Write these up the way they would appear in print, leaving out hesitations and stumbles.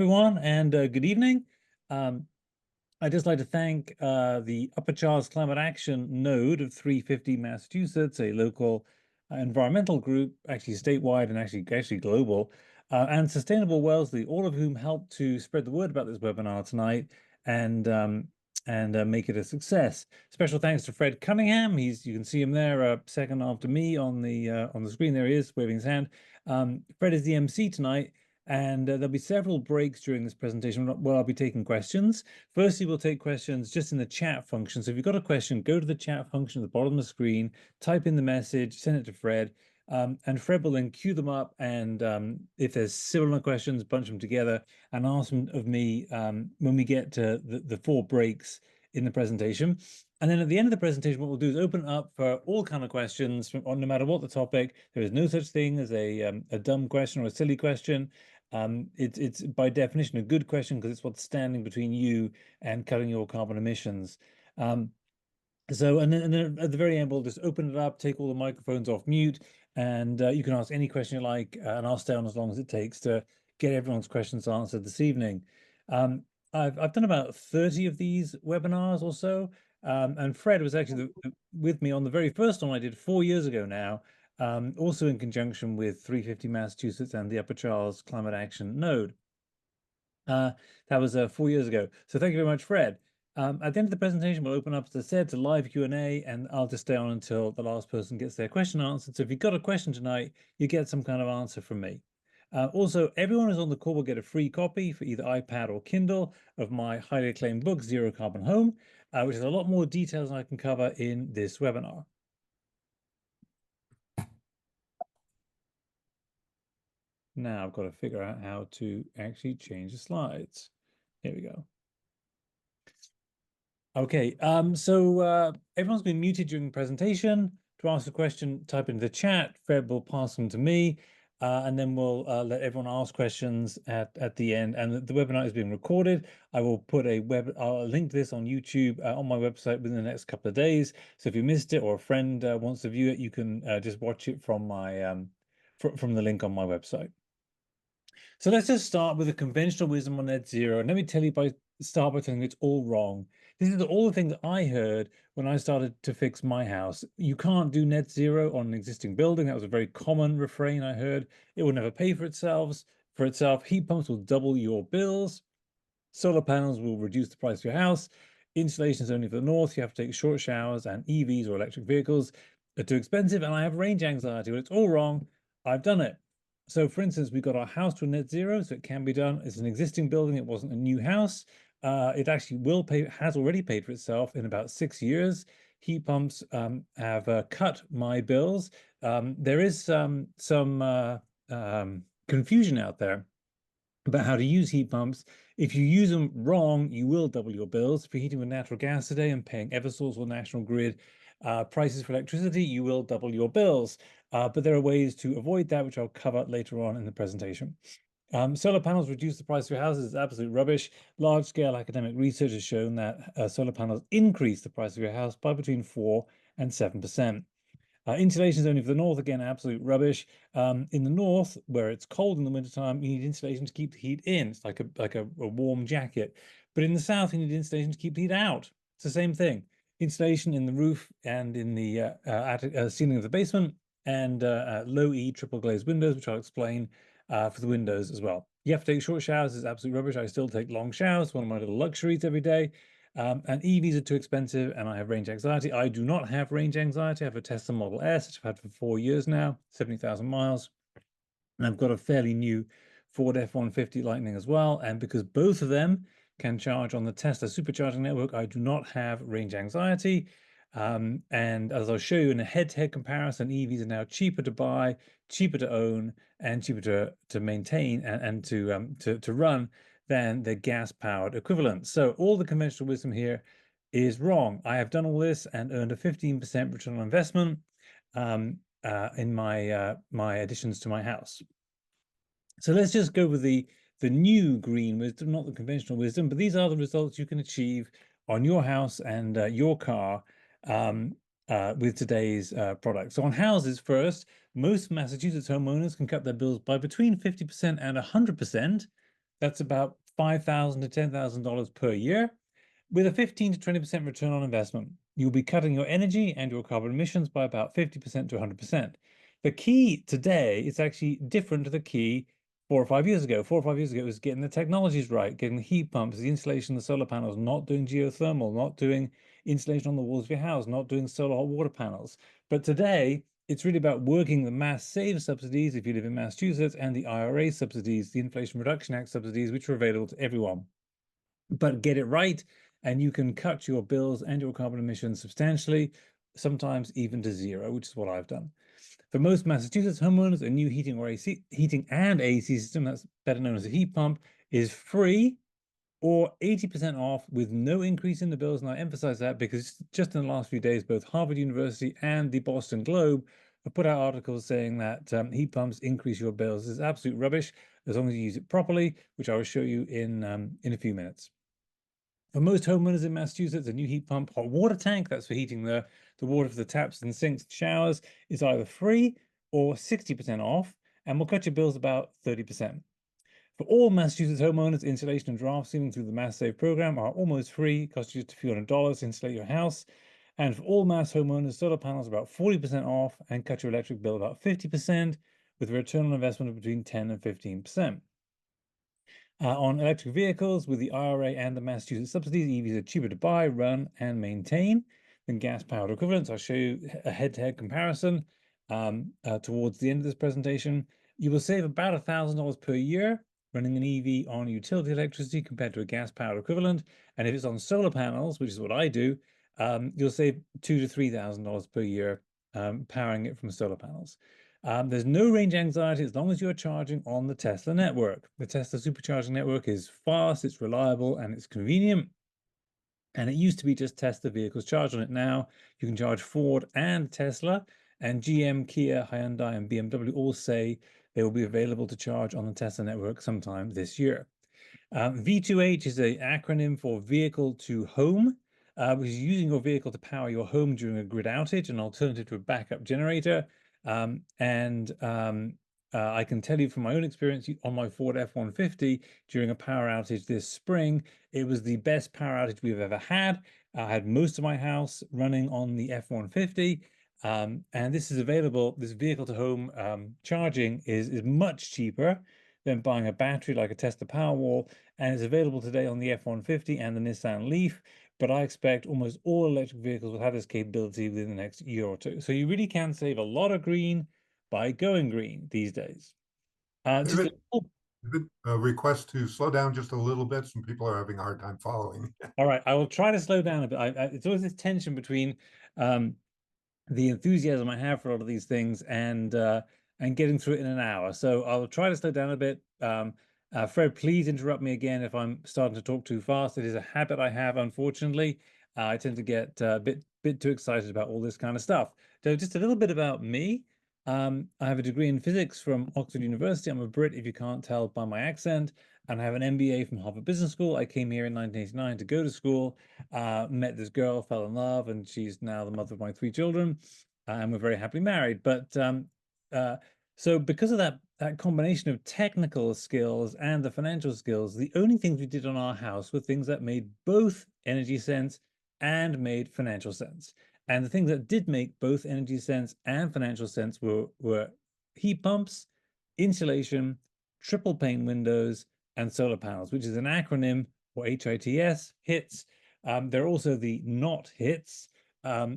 Everyone, and good evening. Um, I'd just like to thank the Upper Charles Climate Action Node of 350 Massachusetts, a local environmental group, actually statewide and actually global, and Sustainable Wellesley, all of whom helped to spread the word about this webinar tonight and make it a success. Special thanks to Fred Cunningham. You can see him there, second after me on the screen. There he is, waving his hand. Fred is the MC tonight. And there'll be several breaks during this presentation where I'll be taking questions. Firstly, we'll take questions just in the chat function. So if you've got a question, go to the chat function at the bottom of the screen, type in the message, send it to Fred, and Fred will then queue them up. And if there's similar questions, bunch them together and ask them of me when we get to the four breaks in the presentation. And then at the end of the presentation, what we'll do is open up for all kind of questions no matter what the topic. There is no such thing as a dumb question or a silly question. It's by definition a good question because it's what's standing between you and cutting your carbon emissions. And then at the very end, we'll just open it up, take all the microphones off mute, and you can ask any question you like, and I'll stay on as long as it takes to get everyone's questions answered this evening. I've done about 30 of these webinars or so, and Fred was actually with me on the very first one I did 4 years ago now. Also in conjunction with 350 Massachusetts and the Upper Charles Climate Action Node. That was 4 years ago. So thank you very much, Fred. At the end of the presentation, we'll open up, as I said, to live Q&A, and I'll just stay on until the last person gets their question answered. So if you've got a question tonight, you get some kind of answer from me. Also, everyone who's on the call will get a free copy for either iPad or Kindle of my highly acclaimed book, Zero Carbon Home, which has a lot more details than I can cover in this webinar. Now I've got to figure out how to actually change the slides. Here we go. Okay, so everyone's been muted during the presentation. To ask a question, type into the chat. Fred will pass them to me, and then we'll let everyone ask questions at the end. And the webinar is being recorded. I will put I'll link this on YouTube on my website within the next couple of days. So if you missed it or a friend wants to view it, you can just watch it from my from the link on my website. So let's just start with the conventional wisdom on net zero. And let me tell you start by telling you it's all wrong. This is all the things I heard when I started to fix my house. You can't do net zero on an existing building. That was a very common refrain I heard. It will never pay for itself. Heat pumps will double your bills. Solar panels will reduce the price of your house. Insulation is only for the north. You have to take short showers, and EVs or electric vehicles are too expensive. And I have range anxiety. Well, it's all wrong. I've done it. So for instance, we got our house to a net zero, so it can be done. It's an existing building. It wasn't a new house. It actually has already paid for itself in about 6 years. Heat pumps have cut my bills. There is some confusion out there about how to use heat pumps. If you use them wrong, you will double your bills. If you're heating with natural gas today and paying Eversource or National Grid prices for electricity, you will double your bills. But there are ways to avoid that, which I'll cover later on in the presentation. Solar panels reduce the price of your houses. It's absolute rubbish. Large-scale academic research has shown that solar panels increase the price of your house by between 4 and 7%. Insulation is only for the north. Again, absolute rubbish. In the north, where it's cold in the wintertime, you need insulation to keep the heat in. It's like a warm jacket. But in the south, you need insulation to keep the heat out. It's the same thing. Insulation in the roof and in the ceiling of the basement, and low E triple glazed windows, which I'll explain for the windows as well. You have to take short showers. It's absolute rubbish. I still take long showers, one of my little luxuries every day. And EVs are too expensive, and I have range anxiety. I do not have range anxiety. I have a Tesla Model S, which I've had for 4 years now, 70,000 miles. And I've got a fairly new Ford F-150 Lightning as well. And because both of them can charge on the Tesla supercharging network, I do not have range anxiety. And as I'll show you in a head-to-head comparison, EVs are now cheaper to buy, cheaper to own, and cheaper to maintain and to run than the gas-powered equivalent. So all the conventional wisdom here is wrong. I have done all this and earned a 15% return on investment in my additions to my house. So let's just go with the new green wisdom, not the conventional wisdom, but these are the results you can achieve on your house and your car with today's product. So on houses first, most Massachusetts homeowners can cut their bills by between 50% and 100%. That's about $5,000 to $10,000 per year, with a 15 to 20% return on investment. You'll be cutting your energy and your carbon emissions by about 50% to 100%. The key today is actually different to the key 4 or 5 years ago. 4 or 5 years ago, it was getting the technologies right, getting the heat pumps, the insulation, the solar panels, not doing geothermal, not doing insulation on the walls of your house, not doing solar hot water panels. But today, it's really about working the mass save subsidies if you live in Massachusetts and the IRA subsidies, the Inflation Reduction Act subsidies, which are available to everyone. But get it right, and you can cut your bills and your carbon emissions substantially, sometimes even to zero, which is what I've done. For most Massachusetts homeowners, a new heating and AC system, that's better known as a heat pump, is free or 80% off with no increase in the bills. And I emphasize that because just in the last few days, both Harvard University and the Boston Globe have put out articles saying that heat pumps increase your bills. This is absolute rubbish as long as you use it properly, which I will show you in a few minutes. For most homeowners in Massachusetts, a new heat pump hot water tank, that's for heating the water for the taps and sinks and showers, is either free or 60% off and will cut your bills about 30%. For all Massachusetts homeowners, insulation and draft sealing through the Mass Save program are almost free, cost you just a few $100 to insulate your house. And for all Mass homeowners, solar panels are about 40% off and cut your electric bill about 50%, with a return on investment of between 10 and 15%. On electric vehicles, with the IRA and the Massachusetts subsidies, EVs are cheaper to buy, run, and maintain than gas-powered equivalents. I'll show you a head-to-head comparison towards the end of this presentation. You will save about $1,000 per year running an EV on utility electricity compared to a gas-powered equivalent. And if it's on solar panels, which is what I do, you'll save $2,000 to $3,000 per year powering it from solar panels. There's no range anxiety as long as you're charging on the Tesla network. The Tesla supercharging network is fast, it's reliable, and it's convenient. And it used to be just Tesla vehicles charge on it. Now you can charge Ford and Tesla, and GM, Kia, Hyundai, and BMW all say they will be available to charge on the Tesla network sometime this year. V2H is an acronym for vehicle to home, which is using your vehicle to power your home during a grid outage, an alternative to a backup generator. I can tell you from my own experience on my Ford F-150 during a power outage this spring, it was the best power outage we've ever had. I had most of my house running on the F-150. And this is available, this vehicle to home charging is much cheaper than buying a battery like a Tesla Powerwall, and it's available today on the F-150 and the Nissan Leaf. But I expect almost all electric vehicles will have this capability within the next year or two. So you really can save a lot of green by going green these days. Just a David, a request to slow down just a little bit. Some people are having a hard time following. all right, I will try to slow down a bit. It's always this tension between the enthusiasm I have for a lot of these things and getting through it in an hour. So I'll try to slow down a bit. Fred, please interrupt me again if I'm starting to talk too fast. It is a habit I have, unfortunately. I tend to get a bit too excited about all this kind of stuff. So just a little bit about me. I have a degree in physics from Oxford University. I'm a Brit, if you can't tell by my accent, and I have an MBA from Harvard Business School. I came here in 1989 to go to school, met this girl, fell in love, and she's now the mother of my 3 children, and we're very happily married. But uh, so because of that combination of technical skills and the financial skills, the only things we did on our house were things that made both energy sense and made financial sense. And the things that did make both energy sense and financial sense were heat pumps, insulation, triple pane windows, and solar panels, which is an acronym for HITS, HITS. There are also the not hits,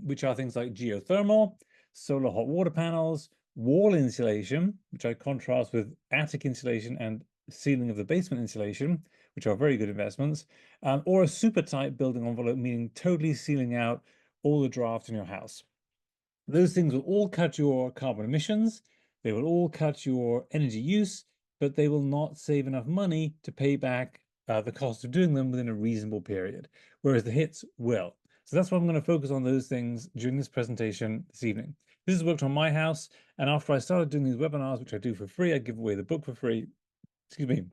which are things like geothermal, solar hot water panels, wall insulation, which I contrast with attic insulation and ceiling of the basement insulation, which are very good investments, or a super tight building envelope, meaning totally sealing out all the draft in your house. Those things will all cut your carbon emissions, they will all cut your energy use, but they will not save enough money to pay back the cost of doing them within a reasonable period, whereas the hits will. So that's why I'm going to focus on those things during this presentation this evening. This has worked on my house, and after I started doing these webinars, which I do for free, I give away the book for free. Excuse me.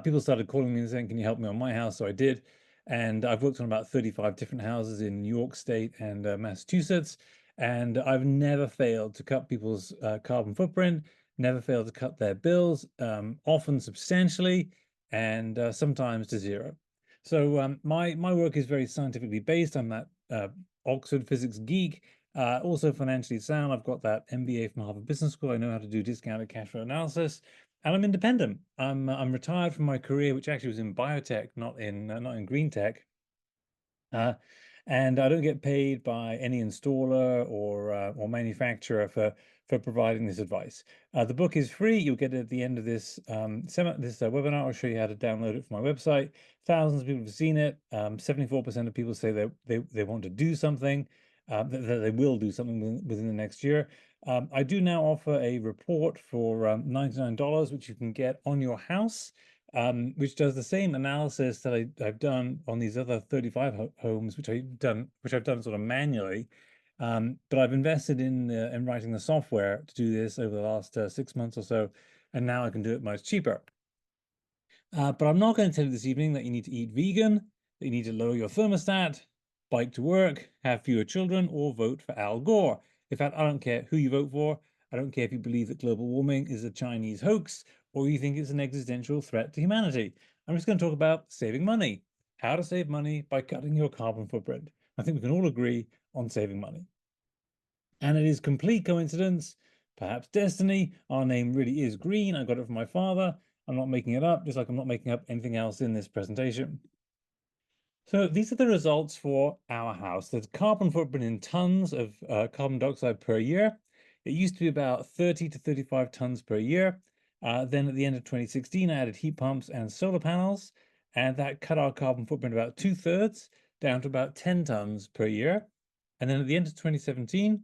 People started calling me and saying, "Can you help me on my house?" So I did. And I've worked on about 35 different houses in New York State and Massachusetts. And I've never failed to cut people's carbon footprint, never failed to cut their bills, often substantially. and sometimes to zero. So my work is very scientifically based. I'm that Oxford physics geek, also financially sound. I've got that MBA from Harvard Business School. I know how to do discounted cash flow analysis, and I'm independent. I'm retired from my career, which actually was in biotech, not in green tech. Uh, and I don't get paid by any installer or manufacturer for providing this advice. The book is free. You'll get it at the end of this webinar. I'll show you how to download it from my website. Thousands of people have seen it. 74% of people say they want to do something, that they will do something within the next year. I do now offer a report for $99, which you can get on your house, which does the same analysis that I've done on these other 35 homes, which I've done sort of manually. But I've invested in writing the software to do this over the last 6 months or so, and now I can do it much cheaper. But I'm not going to tell you this evening that you need to eat vegan, that you need to lower your thermostat, bike to work, have fewer children, or vote for Al Gore. In fact, I don't care who you vote for. I don't care if you believe that global warming is a Chinese hoax or you think it's an existential threat to humanity. I'm just going to talk about saving money, how to save money by cutting your carbon footprint. I think we can all agree on saving money. And it is complete coincidence, perhaps destiny. Our name really is green. I got it from my father. I'm not making it up, just like I'm not making up anything else in this presentation. So these are the results for our house. The carbon footprint in tons of carbon dioxide per year. It used to be about 30 to 35 tons per year. Then at the end of 2016, I added heat pumps and solar panels, and that cut our carbon footprint about 2/3 down to about 10 tons per year. And then at the end of 2017,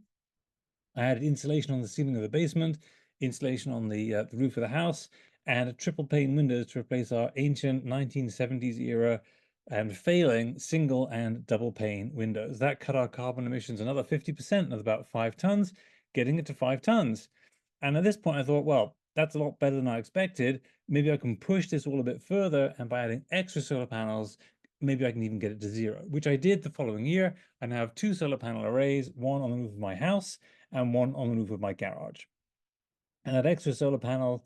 I added insulation on the ceiling of the basement, insulation on the roof of the house, and a triple pane windows to replace our ancient 1970s era and failing single and double pane windows. That cut our carbon emissions another 50%, of about 5 tons, getting it to 5 tons. And at this point, I thought, well, that's a lot better than I expected. Maybe I can push this all a bit further, and by adding extra solar panels, maybe I can even get it to zero, which I did the following year. I now have 2 solar panel arrays, one on the roof of my house and one on the roof of my garage. And that extra solar power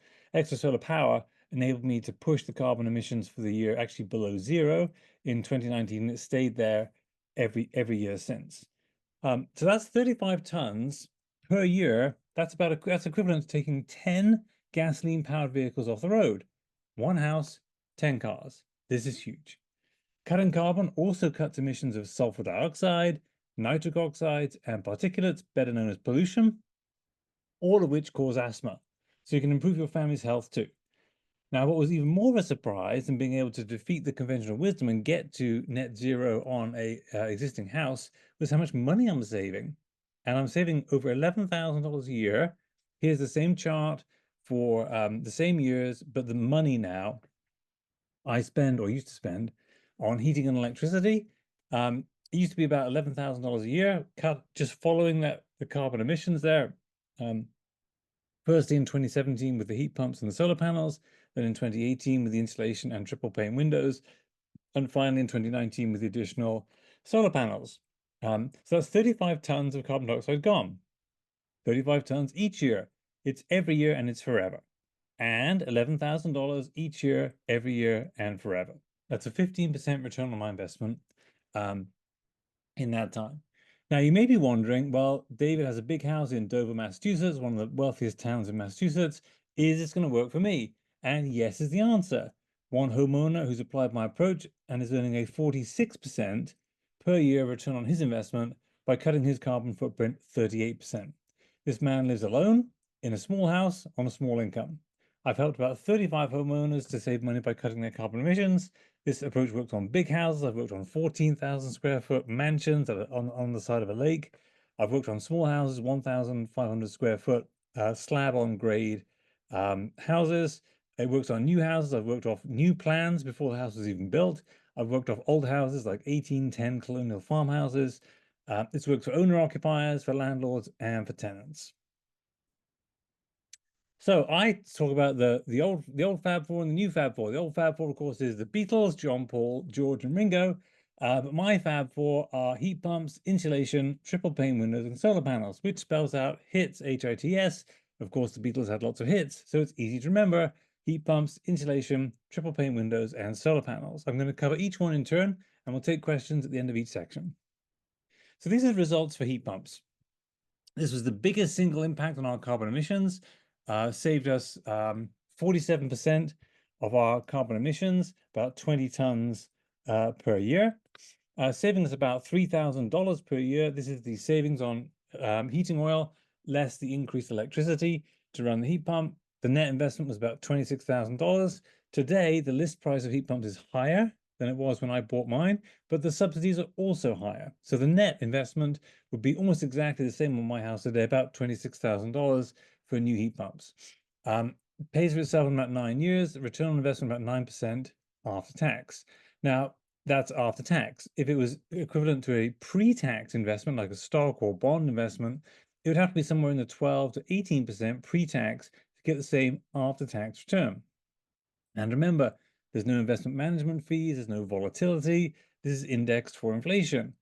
enabled me to push the carbon emissions for the year actually below zero in 2019. It stayed there every year since. So that's 35 tons per year. That's equivalent to taking 10 gasoline powered vehicles off the road. One house, 10 cars. This is huge. Cutting carbon also cuts emissions of sulfur dioxide, nitric oxides, and particulates, better known as pollution, all of which cause asthma. So you can improve your family's health too. Now, what was even more of a surprise than being able to defeat the conventional wisdom and get to net zero on a existing house was how much money I'm saving. And I'm saving over $11,000 a year. Here's the same chart for the same years, but the money now I spend or used to spend on heating and electricity. It used to be about $11,000 a year, cut just following the carbon emissions there. First in 2017 with the heat pumps and the solar panels, then in 2018 with the insulation and triple pane windows, and finally in 2019 with the additional solar panels. So that's 35 tons of carbon dioxide gone. 35 tons each year. It's every year and it's forever. And $11,000 each year, every year, and forever. That's a 15% return on my investment in that time. Now, you may be wondering, well, David has a big house in Dover, Massachusetts, one of the wealthiest towns in Massachusetts. Is this going to work for me? And yes is the answer. One homeowner who's applied my approach and is earning a 46% per year return on his investment by cutting his carbon footprint 38%. This man lives alone in a small house on a small income. I've helped about 35 homeowners to save money by cutting their carbon emissions. This approach works on big houses. I've worked on 14,000 square foot mansions on the side of a lake. I've worked on small houses, 1,500 square foot slab on grade houses. It works on new houses. I've worked off new plans before the house was even built. I've worked off old houses like 1810 colonial farmhouses. This works for owner occupiers, for landlords, and for tenants. So I talk about the old Fab Four and the new Fab Four. The old Fab Four, of course, is the Beatles, John, Paul, George, and Ringo. But my Fab Four are heat pumps, insulation, triple pane windows, and solar panels, which spells out HITS, HITS. Of course, the Beatles had lots of hits, so it's easy to remember. heat pumps, insulation, triple pane windows, and solar panels. I'm going to cover each one in turn, and we'll take questions at the end of each section. So these are the results for heat pumps. This was the biggest single impact on our carbon emissions, saved us 47% of our carbon emissions, about 20 tons per year, saving us about $3,000 per year. This is the savings on heating oil, less the increased electricity to run the heat pump. The net investment was about $26,000. Today, the list price of heat pumps is higher than it was when I bought mine, but the subsidies are also higher. So the net investment would be almost exactly the same on my house today, about $26,000 for new heat pumps. Pays for itself in about 9 years, the return on investment about 9% after tax. Now, that's after tax. If it was equivalent to a pre-tax investment, like a stock or bond investment, it would have to be somewhere in the 12 to 18% pre-tax to get the same after-tax return. And remember, there's no investment management fees, there's no volatility. This is indexed for inflation.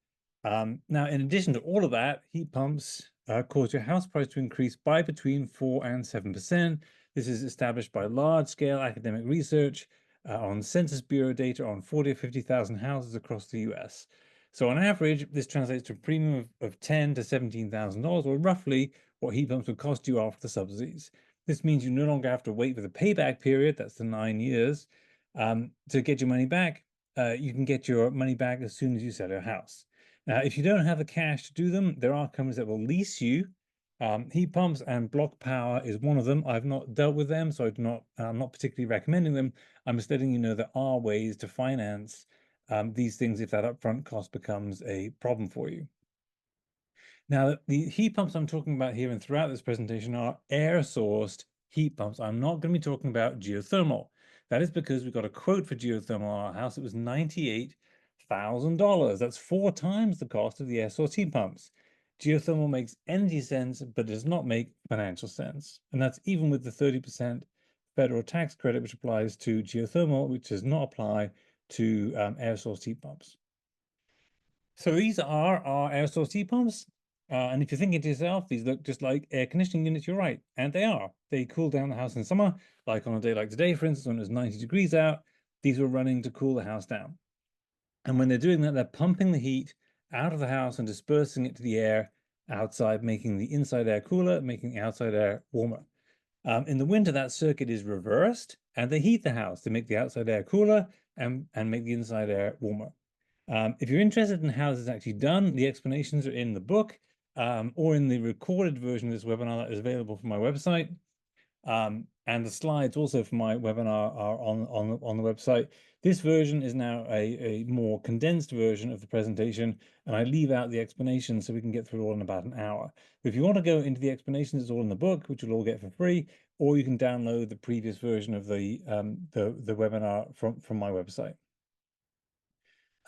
Now, in addition to all of that, heat pumps cause your house price to increase by between 4 and 7%. This is established by large-scale academic research on Census Bureau data on 40 or 50,000 houses across the US. So on average, this translates to a premium of $10,000 to $17,000, or roughly what heat pumps would cost you after the subsidies. This means you no longer have to wait for the payback period, that's the 9 years, to get your money back. You can get your money back as soon as you sell your house. Now, if you don't have the cash to do them, there are companies that will lease you heat pumps, and Block Power is one of them. I've not dealt with them, so I'm not particularly recommending them. I'm just letting you know there are ways to finance these things if that upfront cost becomes a problem for you. Now, the heat pumps I'm talking about here and throughout this presentation are air-sourced heat pumps. I'm not going to be talking about geothermal. That is because we got a quote for geothermal on our house. It was $98,000. That's 4 times the cost of the air-source heat pumps. Geothermal makes energy sense, but does not make financial sense. And that's even with the 30% federal tax credit, which applies to geothermal, which does not apply to air-source heat pumps. So these are our air source heat pumps. And if you're thinking to yourself, these look just like air conditioning units, you're right. And they are. They cool down the house in summer, like on a day like today, for instance, when it was 90 degrees out. These were running to cool the house down. And when they're doing that, they're pumping the heat out of the house and dispersing it to the air outside, making the inside air cooler, making the outside air warmer. In the winter, that circuit is reversed, and they heat the house. They make the outside air cooler and make the inside air warmer. If you're interested in how this is actually done, the explanations are in the book or in the recorded version of this webinar that is available from my website. And the slides also for my webinar are on the website. This version is now a more condensed version of the presentation, and I leave out the explanations so we can get through it all in about an hour. But if you want to go into the explanations, it's all in the book, which you'll all get for free, or you can download the previous version of the webinar from my website.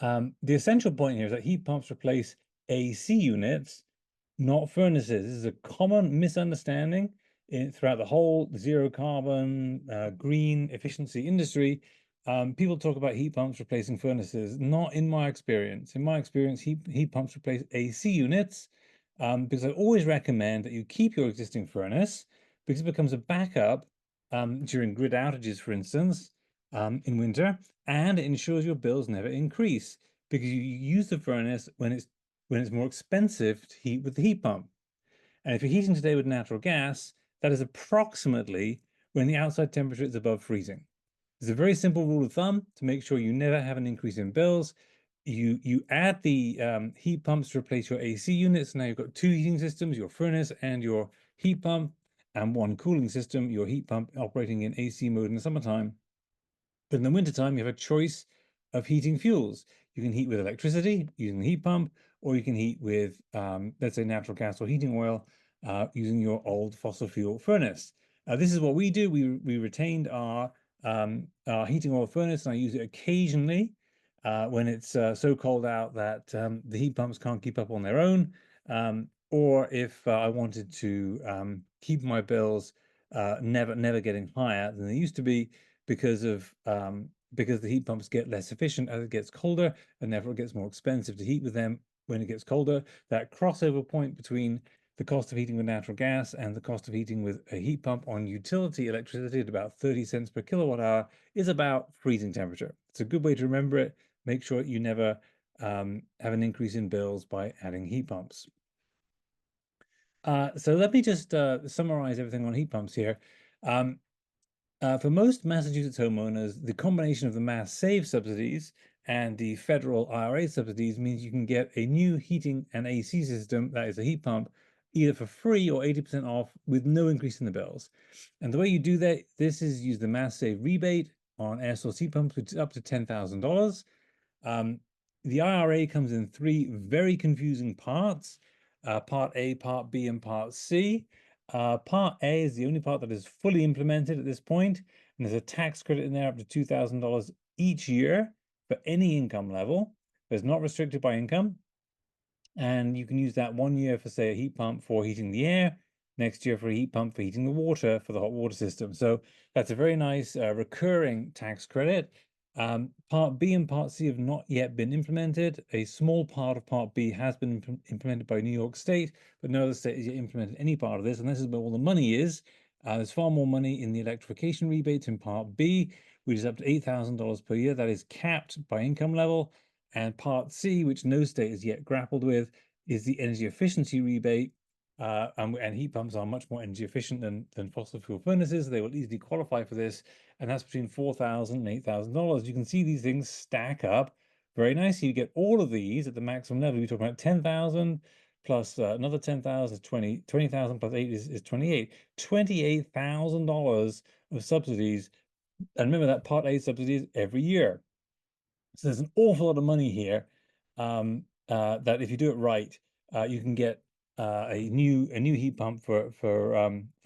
The essential point here is that heat pumps replace AC units, not furnaces. This is a common misunderstanding throughout the whole zero carbon, green efficiency industry. People talk about heat pumps replacing furnaces. Not in my experience. In my experience, heat pumps replace AC units because I always recommend that you keep your existing furnace because it becomes a backup during grid outages, for instance, in winter, and it ensures your bills never increase because you use the furnace when it's more expensive to heat with the heat pump. And if you're heating today with natural gas, that is approximately when the outside temperature is above freezing. It's a very simple rule of thumb to make sure you never have an increase in bills. You add the heat pumps to replace your AC units. Now you've got 2 heating systems, your furnace and your heat pump, and 1 cooling system, your heat pump operating in AC mode in the summertime. But in the wintertime, you have a choice of heating fuels. You can heat with electricity using the heat pump, or you can heat with, let's say, natural gas or heating oil using your old fossil fuel furnace. This is what we do. We retained our heating oil furnace, and I use it occasionally when it's so cold out that the heat pumps can't keep up on their own, or if I wanted to keep my bills never getting higher than they used to be because the heat pumps get less efficient as it gets colder, and therefore it gets more expensive to heat with them when it gets colder. That crossover point between the cost of heating with natural gas and the cost of heating with a heat pump on utility electricity at about 30 cents per kilowatt hour is about freezing temperature. It's a good way to remember it. Make sure you never have an increase in bills by adding heat pumps. So let me just summarize everything on heat pumps here. Um, for most Massachusetts homeowners, the combination of the Mass Save subsidies and the federal IRA subsidies means you can get a new heating and AC system, that is a heat pump, either for free or 80% off with no increase in the bills. And the way you do that, this is use the Mass Save rebate on air source heat pumps, which is up to $10,000. Um, the IRA comes in three very confusing parts, Part A, Part B, and Part C. Part A is the only part that is fully implemented at this point, and there's a tax credit in there up to $2,000 each year for any income level. It's not restricted by income. And you can use that 1 year for, say, a heat pump for heating the air, next year for a heat pump for heating the water for the hot water system. So that's a very nice recurring tax credit. Part B and Part C have not yet been implemented. A small part of Part B has been implemented by New York State, but no other state has yet implemented any part of this, and this is where all the money is. There's far more money in the electrification rebates in Part B, which is up to $8,000 per year. That is capped by income level. And Part C, which no state has yet grappled with, is the energy efficiency rebate. And heat pumps are much more energy efficient than fossil fuel furnaces. They will easily qualify for this, and that's between $4,000 and $8,000. You can see these things stack up very nicely. You get all of these at the maximum level. We're talking about 10,000 plus another 10,000 is 20,000 plus 8 is 28. $28,000 of subsidies. And remember that Part A subsidies every year. So there's an awful lot of money here that if you do it right, you can get a new heat pump for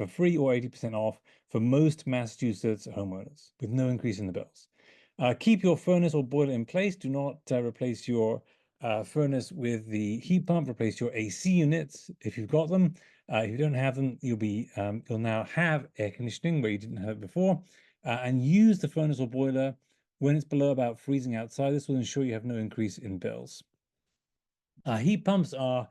free or 80% off for most Massachusetts homeowners with no increase in the bills. Keep your furnace or boiler in place. Do not replace your furnace with the heat pump. Replace your AC units if you've got them. If you don't have them, you'll now have air conditioning where you didn't have it before, and use the furnace or boiler when it's below about freezing outside. This will ensure you have no increase in bills. Heat pumps are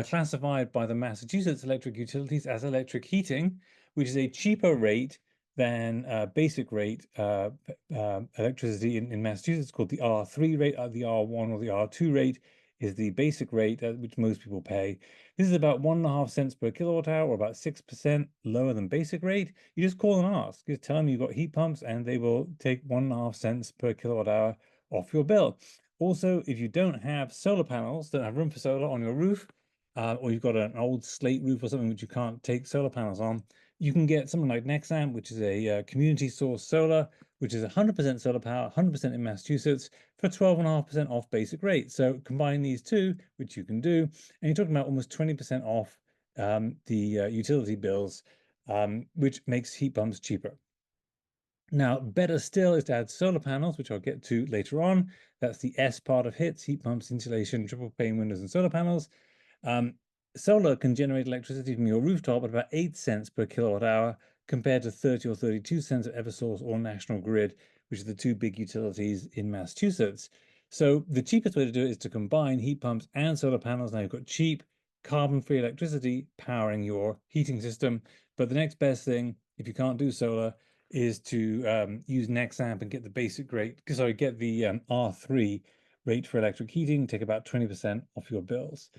classified by the Massachusetts Electric Utilities as electric heating, which is a cheaper rate than basic rate electricity in Massachusetts, called the R3 rate. The R1 or the R2 rate is the basic rate which most people pay. This is about 1.5 cents per kilowatt hour, or about 6% lower than basic rate. You just call and ask. Just tell them you've got heat pumps, and they will take 1.5 cents per kilowatt hour off your bill. Also, if you don't have solar panels, don't have room for solar on your roof, or you've got an old slate roof or something which you can't take solar panels on, you can get something like Nexamp, which is a community source solar, which is 100% solar power, 100% in Massachusetts, for 12.5% off basic rate. So combine these two, which you can do, and you're talking about almost 20% off the utility bills, which makes heat pumps cheaper. Now, better still is to add solar panels, which I'll get to later on. That's the S part of HITS: heat pumps, insulation, triple pane windows, and solar panels. Um, Solar can generate electricity from your rooftop at about 8 cents per kilowatt hour, compared to 30 or 32 cents at Eversource or National Grid, which are the two big utilities in Massachusetts. So the cheapest way to do it is to combine heat pumps and solar panels. Now you've got cheap, carbon-free electricity powering your heating system. But the next best thing, if you can't do solar, is to use Nexamp and get the basic rate, get the R3 rate for electric heating, take about 20% off your bills.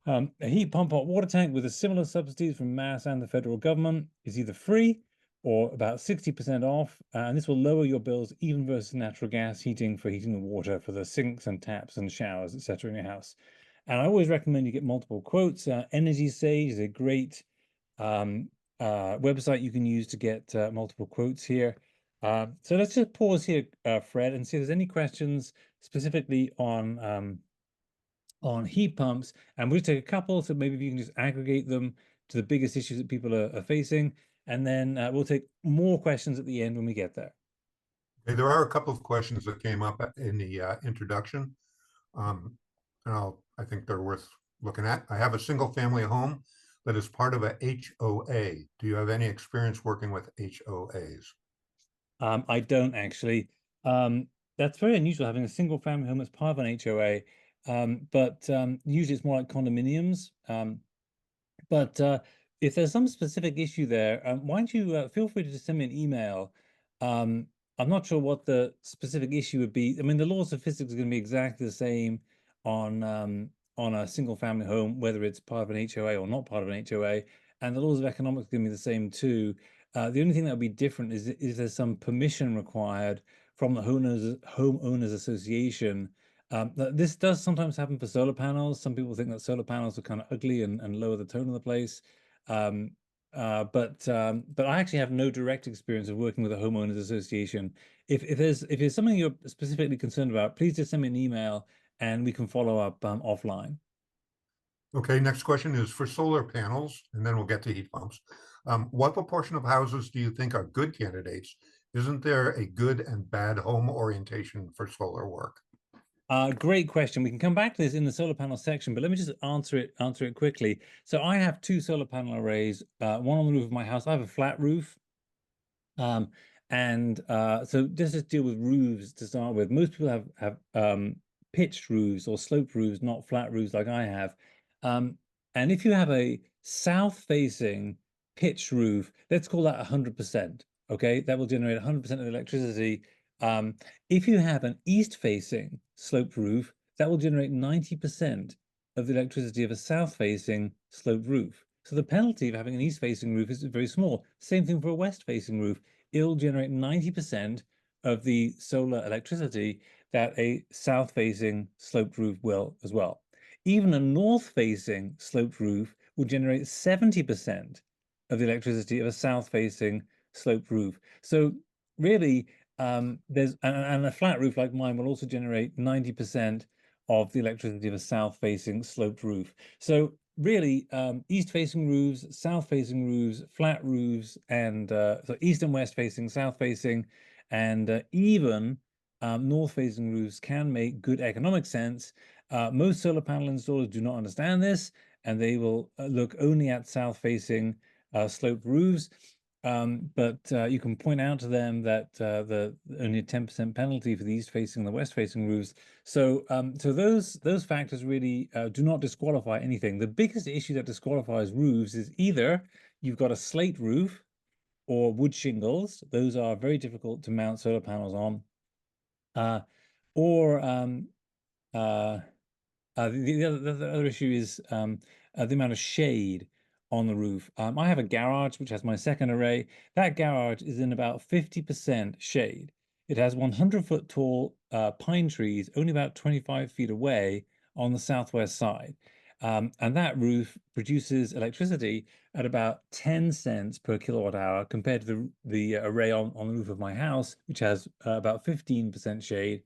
A heat pump hot water tank with a similar subsidies from Mass and the federal government is either free or about 60% off, and this will lower your bills even versus natural gas heating for heating the water for the sinks and taps and showers, etc. in your house. And I always recommend you get multiple quotes. Energy Sage is a great website you can use to get multiple quotes here. So let's just pause here, Fred, and see if there's any questions specifically on heat pumps, and we'll take a couple, so maybe if you can just aggregate them to the biggest issues that people are facing, and then we'll take more questions at the end when we get there. Okay, there are a couple of questions that came up in the introduction. I think they're worth looking at. I have a single family home that is part of a HOA. Do you have any experience working with HOAs? I don't actually. That's very unusual, having a single family home as part of an HOA. But usually it's more like condominiums. But if there's some specific issue there, why don't you feel free to just send me an email? I'm not sure what the specific issue would be. I mean, the laws of physics are going to be exactly the same on a single family home, whether it's part of an HOA or not part of an HOA, and the laws of economics are going to be the same too. The only thing that would be different is there's some permission required from the homeowners association. This does sometimes happen for solar panels. Some people think that solar panels are kind of ugly and lower the tone of the place. Um, but I actually have no direct experience of working with a homeowners association. If there's something you're specifically concerned about, please just send me an email and we can follow up offline. Okay, next question is for solar panels, and then we'll get to heat pumps. What proportion of houses do you think are good candidates? Isn't there a good and bad home orientation for solar work? Great question. We can come back to this in the solar panel section, but let me just answer it quickly. So I have two solar panel arrays, one on the roof of my house. I have a flat roof. Um, so just deal with roofs to start with. Most people have pitched roofs or sloped roofs, not flat roofs like I have. Um, and if you have a south-facing pitched roof, let's call that 100%. Okay, that will generate 100% of electricity. If you have an east-facing sloped roof, that will generate 90% of the electricity of a south-facing sloped roof. So the penalty of having an east-facing roof is very small. Same thing for a west-facing roof. It'll generate 90% of the solar electricity that a south-facing sloped roof will as well. Even a north-facing sloped roof will generate 70% of the electricity of a south-facing sloped roof. So really, and a flat roof like mine will also generate 90% of the electricity of a south-facing sloped roof. So really, east-facing roofs, south-facing roofs, flat roofs, and so east and west-facing, south-facing, and even north-facing roofs can make good economic sense. Most solar panel installers do not understand this, and they will look only at south-facing sloped roofs. But you can point out to them that the only a 10% penalty for the east-facing and the west-facing roofs. So those factors really do not disqualify anything. The biggest issue that disqualifies roofs is either you've got a slate roof or wood shingles. Those are very difficult to mount solar panels on. Uh, or uh, the other issue is the amount of shade on the roof. I have a garage which has my second array. That garage is in about 50% shade. It has 100-foot tall pine trees only about 25 feet away on the southwest side. And that roof produces electricity at about 10 cents per kilowatt hour compared to the array on the roof of my house, which has about 15% shade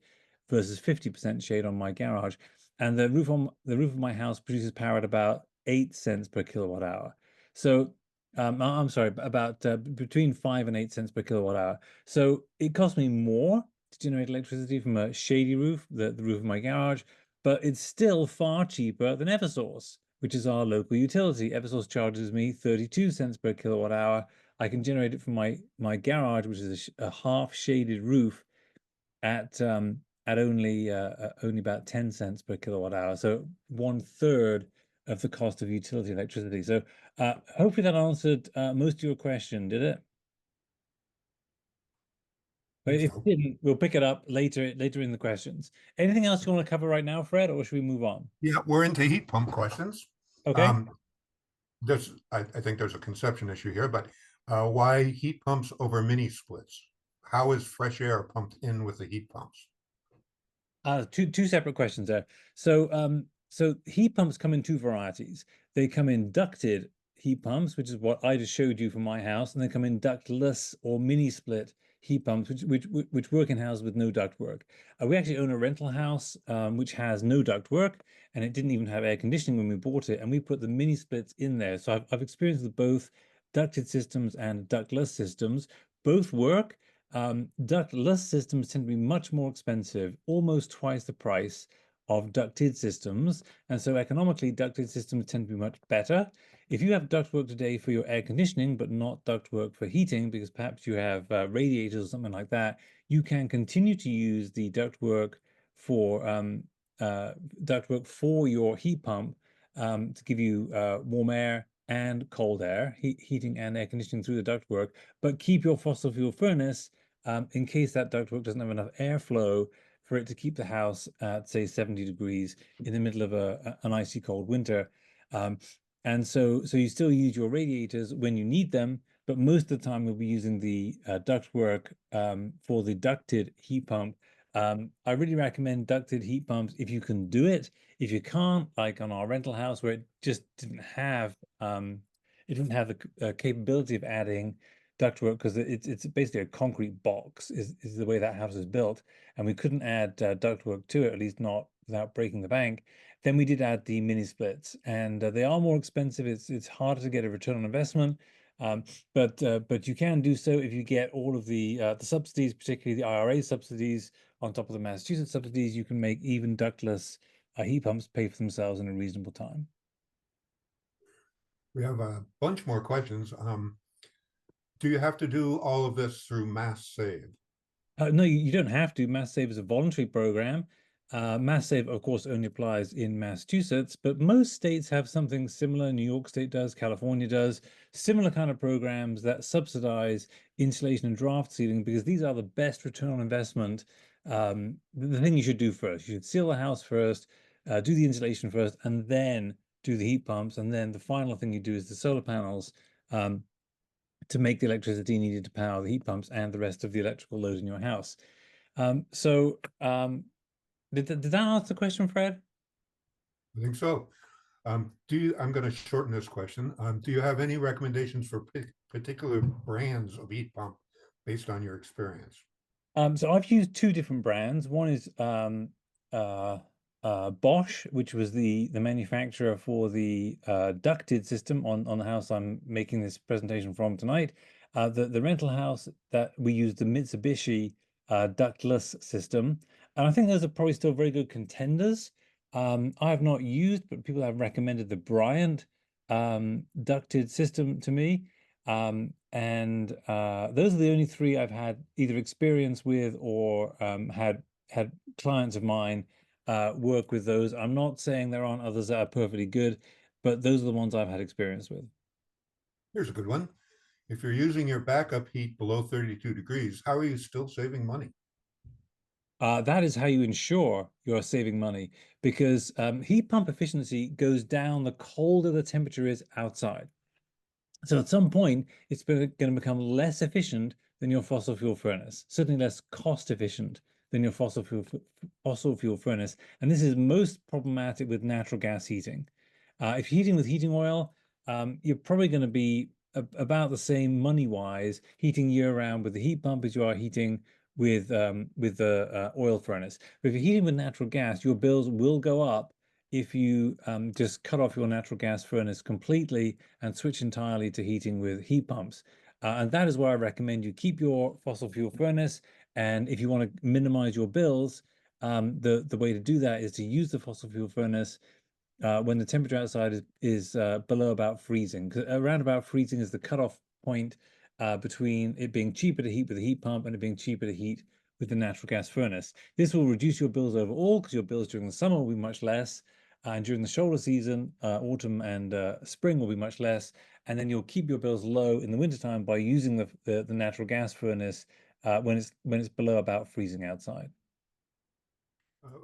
versus 50% shade on my garage. And the roof of my house produces power at about 8 cents per kilowatt hour. So I'm sorry, about between 5 and 8 cents per kilowatt hour. So it costs me more to generate electricity from a shady roof, the roof of my garage, but it's still far cheaper than Eversource, which is our local utility. Eversource charges me 32 cents per kilowatt hour. I can generate it from my garage, which is a half shaded roof, at only about 10 cents per kilowatt hour, so one third of the cost of utility electricity. So hopefully that answered most of your question, did it? I But think if so. it didn't, we'll pick it up later in the questions. Anything else you want to cover right now, Fred, or should we move on? Yeah, we're into heat pump questions. Okay. Um, I think there's a conception issue here, but why heat pumps over mini splits? How is fresh air pumped in with the heat pumps? Two separate questions there. So heat pumps come in two varieties. They come in ducted heat pumps, which is what I just showed you for my house, and they come in ductless or mini split heat pumps, which work in houses with no duct work. We actually own a rental house which has no duct work, and it didn't even have air conditioning when we bought it, and we put the mini splits in there. So I've experienced with both ducted systems and ductless systems. Both work. Ductless systems tend to be much more expensive, almost twice the price of ducted systems. And so economically, ducted systems tend to be much better. If you have ductwork today for your air conditioning, but not ductwork for heating, because perhaps you have radiators or something like that, you can continue to use the for ductwork for your heat pump to give you warm air and cold air, heating and air conditioning through the ductwork, but keep your fossil fuel furnace in case that ductwork doesn't have enough airflow for it to keep the house at, say, 70 degrees in the middle of an icy cold winter. Um, and so you still use your radiators when you need them, but most of the time we'll be using the ductwork for the ducted heat pump. I really recommend ducted heat pumps if you can do it. If you can't, like on our rental house where it just didn't have the capability of adding ductwork because it's basically a concrete box is the way that house is built, and we couldn't add ductwork to it, at least not without breaking the bank. Then we did add the mini splits, and they are more expensive. It's harder to get a return on investment, um, but you can do so if you get all of the subsidies, particularly the IRA subsidies, on top of the Massachusetts subsidies. You can make even ductless heat pumps pay for themselves in a reasonable time. We have a bunch more questions. Do you have to do all of this through Mass Save? No, you don't have to. Mass Save is a voluntary program. Mass Save, of course, only applies in Massachusetts, but most states have something similar. New York State does, California does, similar kind of programs that subsidize insulation and draft sealing because these are the best return on investment. The thing you should do first, you should seal the house first, do the insulation first, and then do the heat pumps. And then the final thing you do is the solar panels. Um, to make the electricity needed to power the heat pumps and the rest of the electrical load in your house. Did that answer the question, Fred? I think so. I'm going to shorten this question. Do you have any recommendations for particular brands of heat pump based on your experience? So I've used two different brands. One is uh, Bosch, which was the manufacturer for the ducted system on the house I'm making this presentation from tonight. The rental house that we used the Mitsubishi ductless system, and I think those are probably still very good contenders. I have not used, but people have recommended the Bryant ducted system to me. And those are the only three I've had either experience with or had clients of mine work with those. I'm not saying there aren't others that are perfectly good, but those are the ones I've had experience with. Here's a good one. If you're using your backup heat below 32 degrees, how are you still saving money? That is how you ensure you're saving money because heat pump efficiency goes down the colder the temperature is outside. So at some point, it's going to become less efficient than your fossil fuel furnace, certainly less cost efficient than your fossil fuel furnace. And this is most problematic with natural gas heating. If you're heating with heating oil, you're probably going to be about the same money wise heating year round with the heat pump as you are heating with the oil furnace. But if you're heating with natural gas, your bills will go up if you just cut off your natural gas furnace completely and switch entirely to heating with heat pumps. And that is where I recommend you keep your fossil fuel furnace. And if you want to minimize your bills, the way to do that is to use the fossil fuel furnace when the temperature outside is below about freezing. 'Cause around about freezing is the cutoff point between it being cheaper to heat with a heat pump and it being cheaper to heat with the natural gas furnace. This will reduce your bills overall because your bills during the summer will be much less, and during the shoulder season, autumn and spring will be much less. And then you'll keep your bills low in the wintertime by using the natural gas furnace when it's below about freezing outside.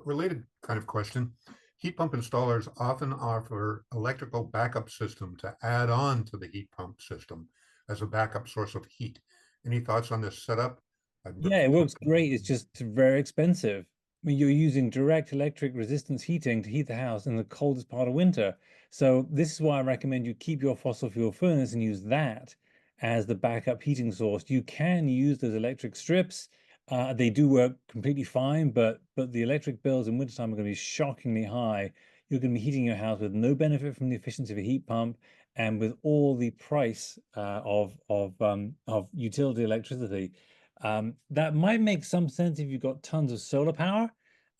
Related kind of question. Heat pump installers often offer electrical backup system to add on to the heat pump system as a backup source of heat. Any thoughts on this setup? I've Yeah, it works great. It's just very expensive. I mean, you're using direct electric resistance heating to heat the house in the coldest part of winter. So this is why I recommend you keep your fossil fuel furnace and use that as the backup heating source. You can use those electric strips. They do work completely fine, but the electric bills in wintertime are going to be shockingly high. You're going to be heating your house with no benefit from the efficiency of a heat pump and with all the price of utility electricity. That might make some sense if you've got tons of solar power,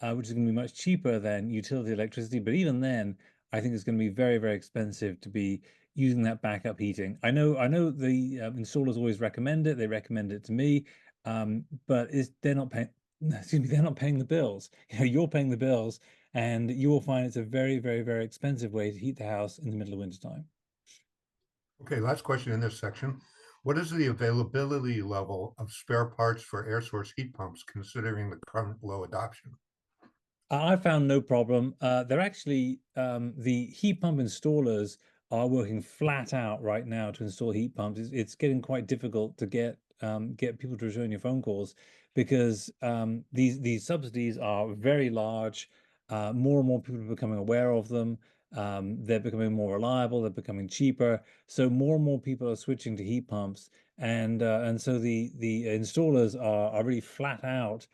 which is going to be much cheaper than utility electricity. But even then, I think it's going to be very, very expensive to be using that backup heating. I know the installers always recommend it. They recommend it to me, but they're not paying. Excuse me, they're not paying the bills. You're paying the bills, and you will find it's a very, very, very expensive way to heat the house in the middle of winter time. Okay, last question in this section. What is the availability level of spare parts for air source heat pumps considering the current low adoption? I found no problem. They're actually the heat pump installers are working flat out right now to install heat pumps. It's getting quite difficult to get people to return your phone calls because these subsidies are very large. More and more people are becoming aware of them. They're becoming more reliable. They're becoming cheaper. So more and more people are switching to heat pumps, and so the installers are really flat out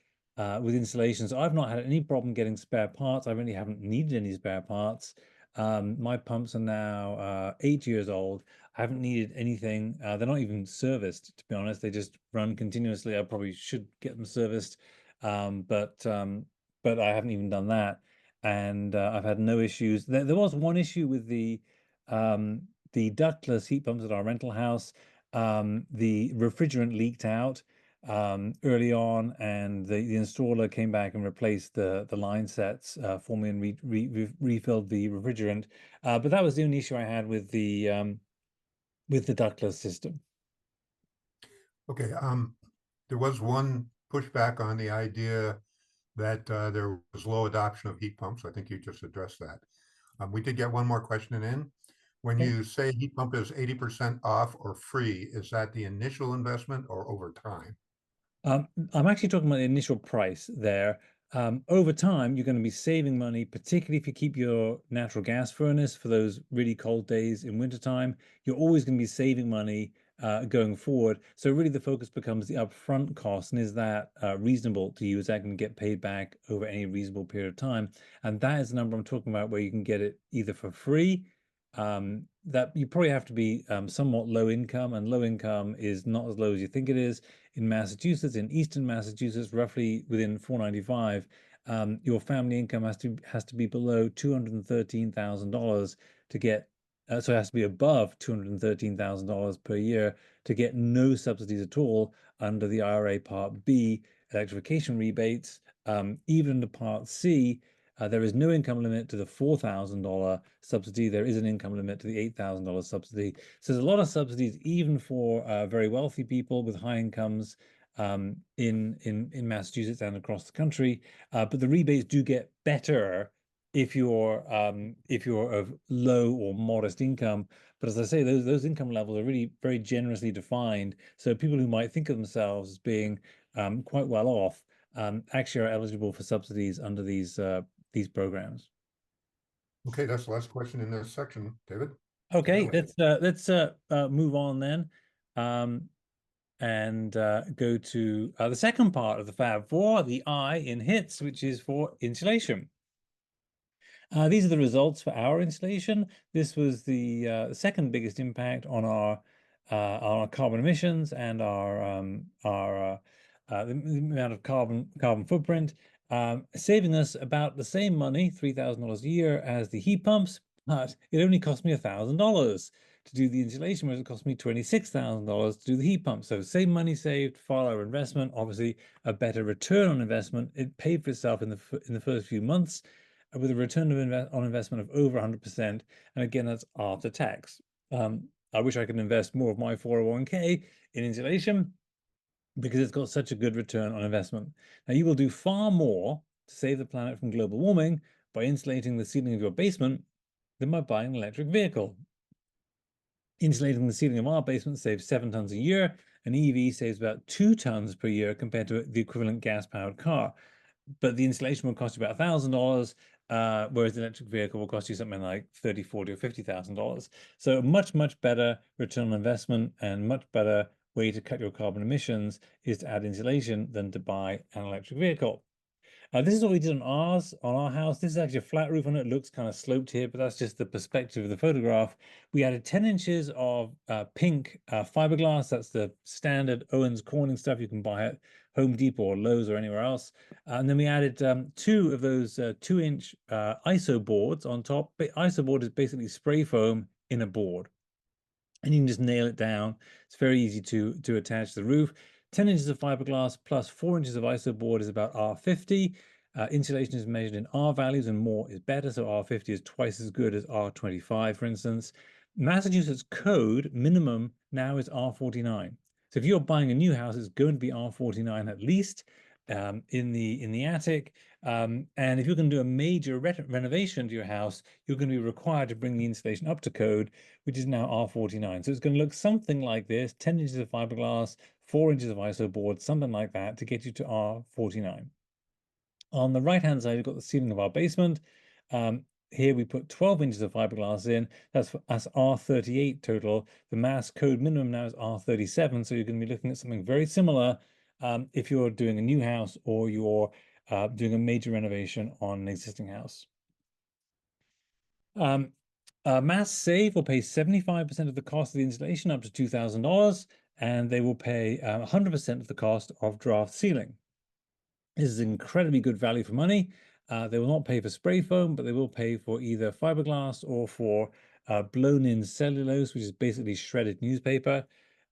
with installations. I've not had any problem getting spare parts. I really haven't needed any spare parts. My pumps are now 8 years old. I haven't needed anything. They're not even serviced, to be honest. They just run continuously. I probably should get them serviced, um, but um, but I haven't even done that. And I've had no issues. There was one issue with the ductless heat pumps at our rental house. The refrigerant leaked out early on, and the installer came back and replaced the line sets for me and refilled the refrigerant. But that was the only issue I had with the ductless system. Okay, there was one pushback on the idea that there was low adoption of heat pumps. I think you just addressed that. We did get one more question in. When Okay. you say heat pump is 80% off or free, is that the initial investment or over time? I'm actually talking about the initial price there. Over time, you're going to be saving money, particularly if you keep your natural gas furnace for those really cold days in wintertime. You're always going to be saving money going forward. So really the focus becomes the upfront cost, and is that reasonable to you? Is that going to get paid back over any reasonable period of time? And that is the number I'm talking about, where you can get it either for free. That you probably have to be somewhat low income, and low income is not as low as you think it is in Massachusetts, in Eastern Massachusetts, roughly within 495, your family income has to be below $213,000 to get. So it has to be above $213,000 per year to get no subsidies at all under the IRA Part B electrification rebates. Even under Part C, there is no income limit to the $4,000 subsidy. There is an income limit to the $8,000 subsidy. So there's a lot of subsidies, even for very wealthy people with high incomes in Massachusetts and across the country. But the rebates do get better if you're of low or modest income. But as I say, those income levels are really very generously defined. So people who might think of themselves as being quite well off actually are eligible for subsidies under these programs. Okay, that's the last question in this section. David, take it Okay, away. let's move on then, um, and go to the second part of the Fab Four, the I in hits, which is for insulation. These are the results for our installation. This was the second biggest impact on our carbon emissions and the amount of carbon footprint, saving us about the same money, $3,000 a year, as the heat pumps, but it only cost me $1,000 to do the insulation, whereas it cost me $26,000 to do the heat pump. So same money saved, far lower investment, obviously a better return on investment. It paid for itself in the first few months with a return on investment of over 100%. And again, that's after tax. I wish I could invest more of my 401k in insulation because it's got such a good return on investment. Now, you will do far more to save the planet from global warming by insulating the ceiling of your basement than by buying an electric vehicle. Insulating the ceiling of our basement saves 7 tons a year. An EV saves about 2 tons per year compared to the equivalent gas-powered car. But the installation will cost you about $1,000, whereas the electric vehicle will cost you something like 30, 40, or $50,000. So a much better return on investment and much better way to cut your carbon emissions is to add insulation than to buy an electric vehicle. This is what we did on our house. This is actually a flat roof on it. It looks kind of sloped here, but that's just the perspective of the photograph. We added 10 inches of pink fiberglass. That's the standard Owens Corning stuff you can buy at Home Depot or Lowe's or anywhere else. And then we added two of those 2-inch ISO boards on top. ISO board is basically spray foam in a board, and you can just nail it down. It's very easy to attach the roof. 10 inches of fiberglass plus 4 inches of ISO board is about R50. Insulation is measured in R values, and more is better. So R50 is twice as good as R25, for instance. Massachusetts code minimum now is R49. So if you're buying a new house, it's going to be R49 at least in the attic. And if you're going to do a major renovation to your house, you're going to be required to bring the insulation up to code, which is now R49. So it's going to look something like this: 10 inches of fiberglass, 4 inches of ISO board, something like that, to get you to R49. On the right-hand side, we've got the ceiling of our basement. Here we put 12 inches of fiberglass in. That's R38 total. The mass code minimum now is R37. So you're going to be looking at something very similar if you're doing a new house or you're doing a major renovation on an existing house. Mass Save will pay 75% of the cost of the installation up to $2,000, and they will pay 100% of the cost of draft ceiling. This is incredibly good value for money. They will not pay for spray foam, but they will pay for either fiberglass or for blown-in cellulose, which is basically shredded newspaper.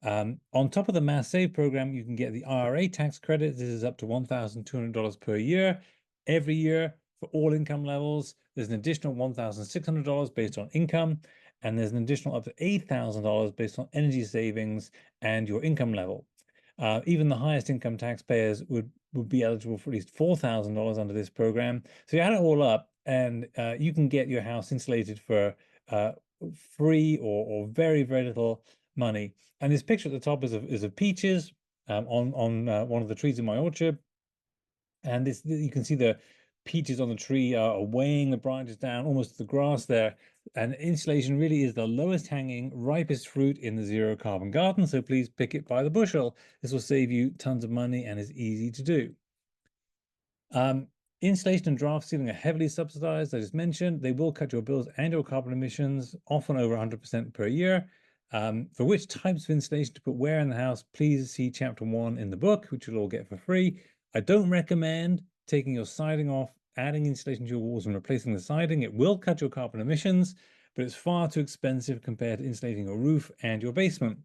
On top of the Mass Save program, you can get the IRA tax credit. This is up to $1,200 per year. Every year for all income levels, there's an additional $1,600 based on income, and there's an additional up to $8,000 based on energy savings and your income level. Even the highest income taxpayers would be eligible for at least $4,000 under this program. So you add it all up, and you can get your house insulated for free or very, very little money. And this picture at the top is of peaches on one of the trees in my orchard. And this, you can see the peaches on the tree are weighing the branches down almost to the grass there. And insulation really is the lowest hanging, ripest fruit in the zero carbon garden. So please pick it by the bushel. This will save you tons of money and is easy to do. Insulation and draft sealing are heavily subsidized. I just mentioned they will cut your bills and your carbon emissions, often over 100% per year. For which types of insulation to put where in the house, please see chapter 1 in the book, which you'll all get for free. I don't recommend taking your siding off, adding insulation to your walls, and replacing the siding. It will cut your carbon emissions, but it's far too expensive compared to insulating your roof and your basement.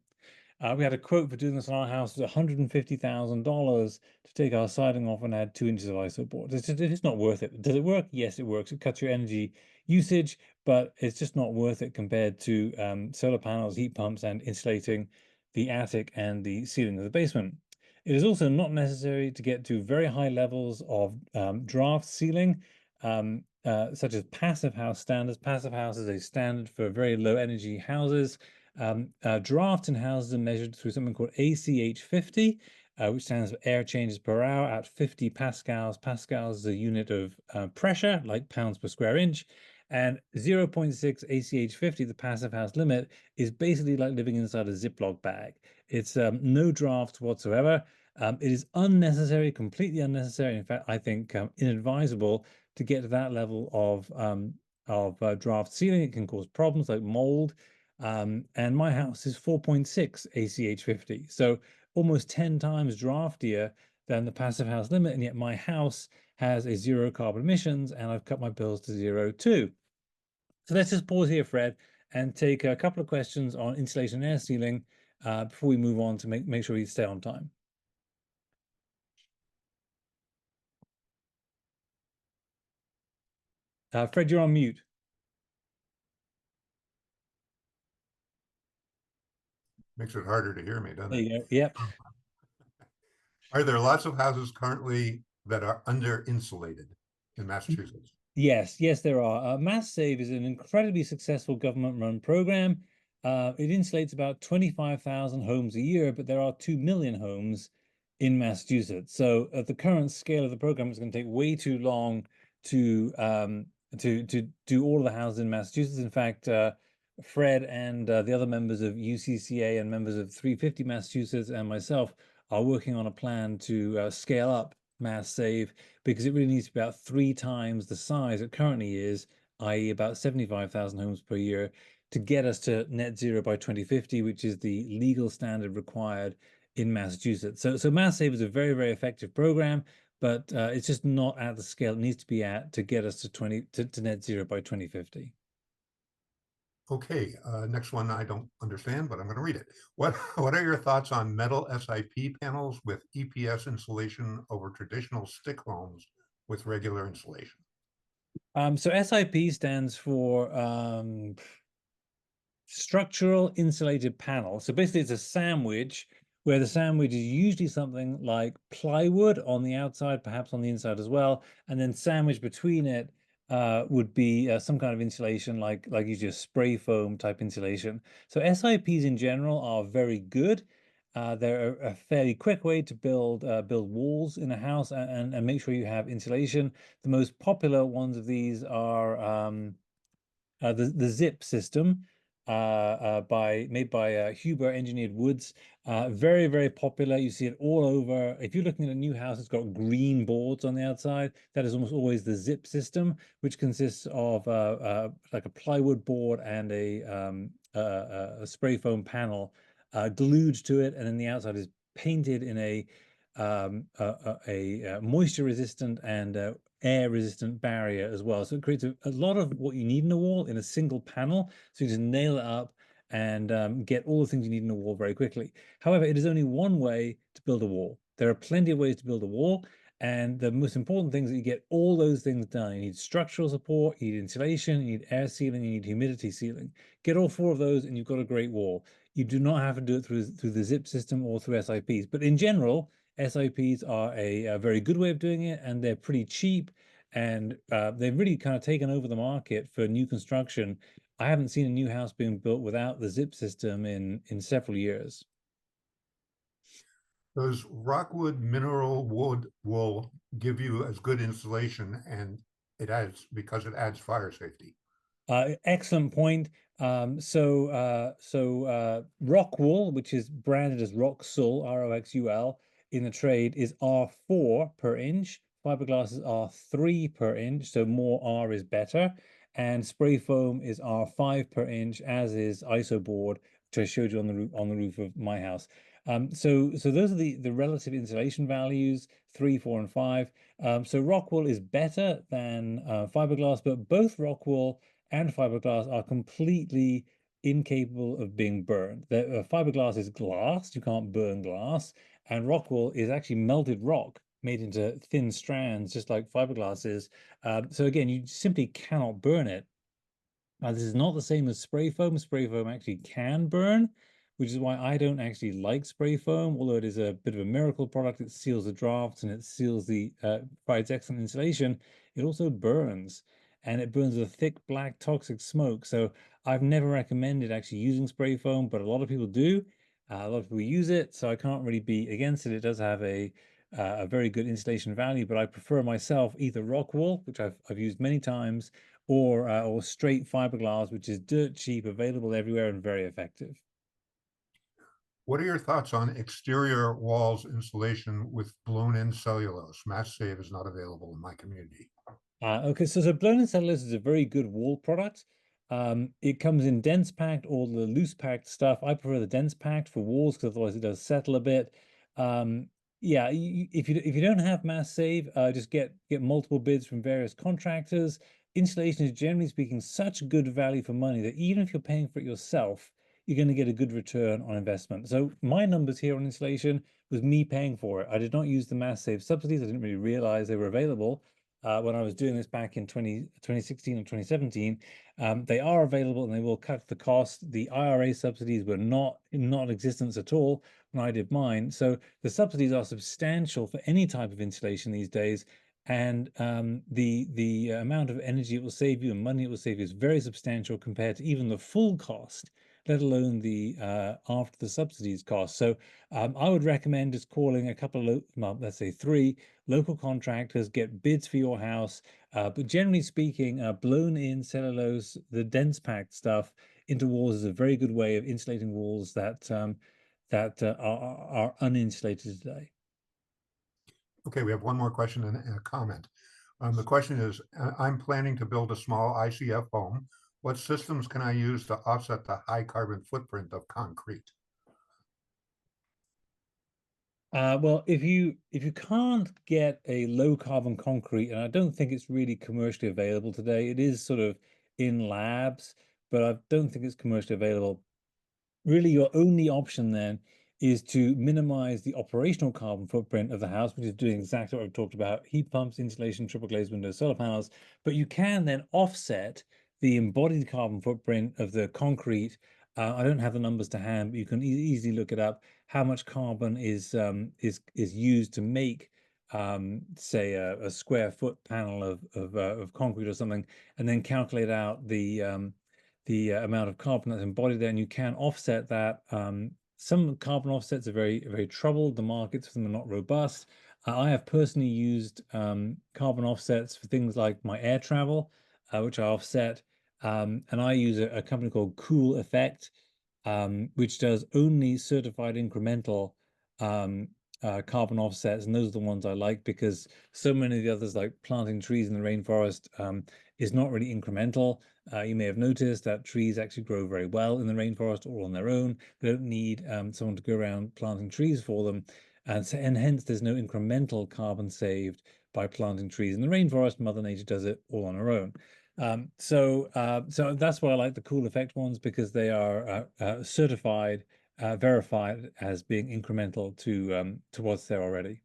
We had a quote for doing this on our house was $150,000 to take our siding off and add 2 inches of ISO board. It's not worth it. Does it work? Yes, it works. It cuts your energy usage, but it's just not worth it compared to solar panels, heat pumps, and insulating the attic and the ceiling of the basement. It is also not necessary to get to very high levels of draft sealing, such as passive house standards. Passive house is a standard for very low energy houses. Drafts in houses are measured through something called ACH 50, which stands for air changes per hour at 50 pascals. Pascals is a unit of pressure, like pounds per square inch. And 0.6 ACH 50, the passive house limit, is basically like living inside a Ziploc bag. It's no draft whatsoever. It is unnecessary, completely unnecessary. In fact, I think inadvisable to get to that level of draft sealing. It can cause problems like mold. And my house is 4.6 ACH 50. So almost 10 times draftier than the passive house limit. And yet my house has a zero carbon emissions and I've cut my bills to zero too. So let's just pause here, Fred, and take a couple of questions on insulation and air sealing before we move on to make sure we stay on time. Fred, you're on mute. Makes it harder to hear me, doesn't There it? you go. Yep. Are there lots of houses currently that are under insulated in Massachusetts? Yes, yes, there are. Mass Save is an incredibly successful government-run program. It insulates about 25,000 homes a year, but there are 2 million homes in Massachusetts. So at the current scale of the program, it's going to take way too long to do all of the houses in Massachusetts. In fact, Fred and the other members of UCCA and members of 350 Massachusetts and myself are working on a plan to scale up Mass Save because it really needs to be about 3 times the size it currently is, i.e. about 75,000 homes per year, to get us to net zero by 2050, which is the legal standard required in Massachusetts. So Mass Save is a very, very effective program, but it's just not at the scale it needs to be at to get us to net zero by 2050. Okay, next one I don't understand, but I'm going to read it. What are your thoughts on metal SIP panels with EPS insulation over traditional stick homes with regular insulation? So SIP stands for structural insulated panel. So basically, it's a sandwich where the sandwich is usually something like plywood on the outside, perhaps on the inside as well, and then sandwiched between it would be some kind of insulation, like usually a spray foam type insulation. So SIPs in general are very good. They're a fairly quick way to build walls in a house and make sure you have insulation. The most popular ones of these are the zip system made by Huber Engineered Woods. Very popular. You see it all over. If you're looking at a new house, it's got green boards on the outside. That is almost always the zip system, which consists of like a plywood board and a spray foam panel glued to it, and then the outside is painted in a moisture resistant and air resistant barrier as well. So it creates a lot of what you need in a wall in a single panel. So you just nail it up and get all the things you need in a wall very quickly. However, it is only one way to build a wall. There are plenty of ways to build a wall. And the most important thing is that you get all those things done. You need structural support, you need insulation, you need air sealing, you need humidity sealing. Get all four of those and you've got a great wall. You do not have to do it through the zip system or through SIPs. But in general, SIPs are a very good way of doing it, and they're pretty cheap, and they've really kind of taken over the market for new construction. I haven't seen a new house being built without the zip system in several years. Does rockwood mineral wood wool give you as good insulation and because it adds fire safety? Excellent point. Rockwool, which is branded as Roxul, Roxul, in the trade is R4 per inch. Fiberglass is R3 per inch, so more R is better. And spray foam is R5 per inch, as is isoboard, which I showed you on the roof of my house. So those are the relative insulation values, 3, 4, and 5. So Rockwool is better than fiberglass, but both Rockwool and fiberglass are completely incapable of being burned. The fiberglass is glass, you can't burn glass, and rockwool is actually melted rock made into thin strands, just like fiberglass is. So again, you simply cannot burn it. This is not the same as spray foam. Spray foam actually can burn, which is why I don't actually like spray foam, although it is a bit of a miracle product. It seals the drafts and it seals provides excellent insulation. It also burns, and it burns a thick black toxic smoke. So I've never recommended actually using spray foam, but a lot of people do. A lot of people use it, so I can't really be against it. It does have a very good insulation value, but I prefer myself either rock wool, which I've used many times, or straight fiberglass, which is dirt cheap, available everywhere, and very effective. What are your thoughts on exterior walls insulation with blown-in cellulose? Mass Save is not available in my community. Okay, so blown-in cellulose is a very good wall product. It comes in dense packed or the loose packed stuff. I prefer the dense packed for walls because otherwise it does settle a bit. Um, yeah, if you don't have mass save, just get multiple bids from various contractors. Insulation is generally speaking such good value for money that even if you're paying for it yourself, you're going to get a good return on investment. So my numbers here on insulation was me paying for it. I did not use the mass save subsidies. I didn't really realize they were available when I was doing this back in 2016 and 2017. They are available and they will cut the cost. The IRA subsidies were not in existence at all when I did mine. So the subsidies are substantial for any type of insulation these days. And the amount of energy it will save you and money it will save you is very substantial compared to even the full cost, let alone the after the subsidies cost. So I would recommend just calling a couple of, well, let's say three local contractors, get bids for your house. But generally speaking, blown in cellulose, the dense packed stuff into walls is a very good way of insulating walls that are uninsulated today. Okay, we have one more question and a comment. The question is, I'm planning to build a small ICF home. What systems can I use to offset the high carbon footprint of concrete? Well, if you can't get a low carbon concrete, and I don't think it's really commercially available today, it is sort of in labs, but I don't think it's commercially available. Really, your only option then is to minimize the operational carbon footprint of the house, which is doing exactly what I've talked about: heat pumps, insulation, triple glazed windows, solar panels. But you can then offset the embodied carbon footprint of the concrete I don't have the numbers to hand, but you can easily look it up. How much carbon is used to make, say, a square foot panel of concrete or something, and then calculate out the amount of carbon that's embodied there, and you can offset that. Some carbon offsets are very troubled. The markets for them are not robust. I have personally used carbon offsets for things like my air travel, which I offset. And I use a company called Cool Effect, which does only certified incremental um, carbon offsets. And those are the ones I like because so many of the others, like planting trees in the rainforest, is not really incremental. You may have noticed that trees actually grow very well in the rainforest all on their own. They don't need someone to go around planting trees for them. And hence, there's no incremental carbon saved by planting trees in the rainforest. Mother Nature does it all on her own. So that's why I like the cool effect ones because they are certified, verified as being incremental to what's there already.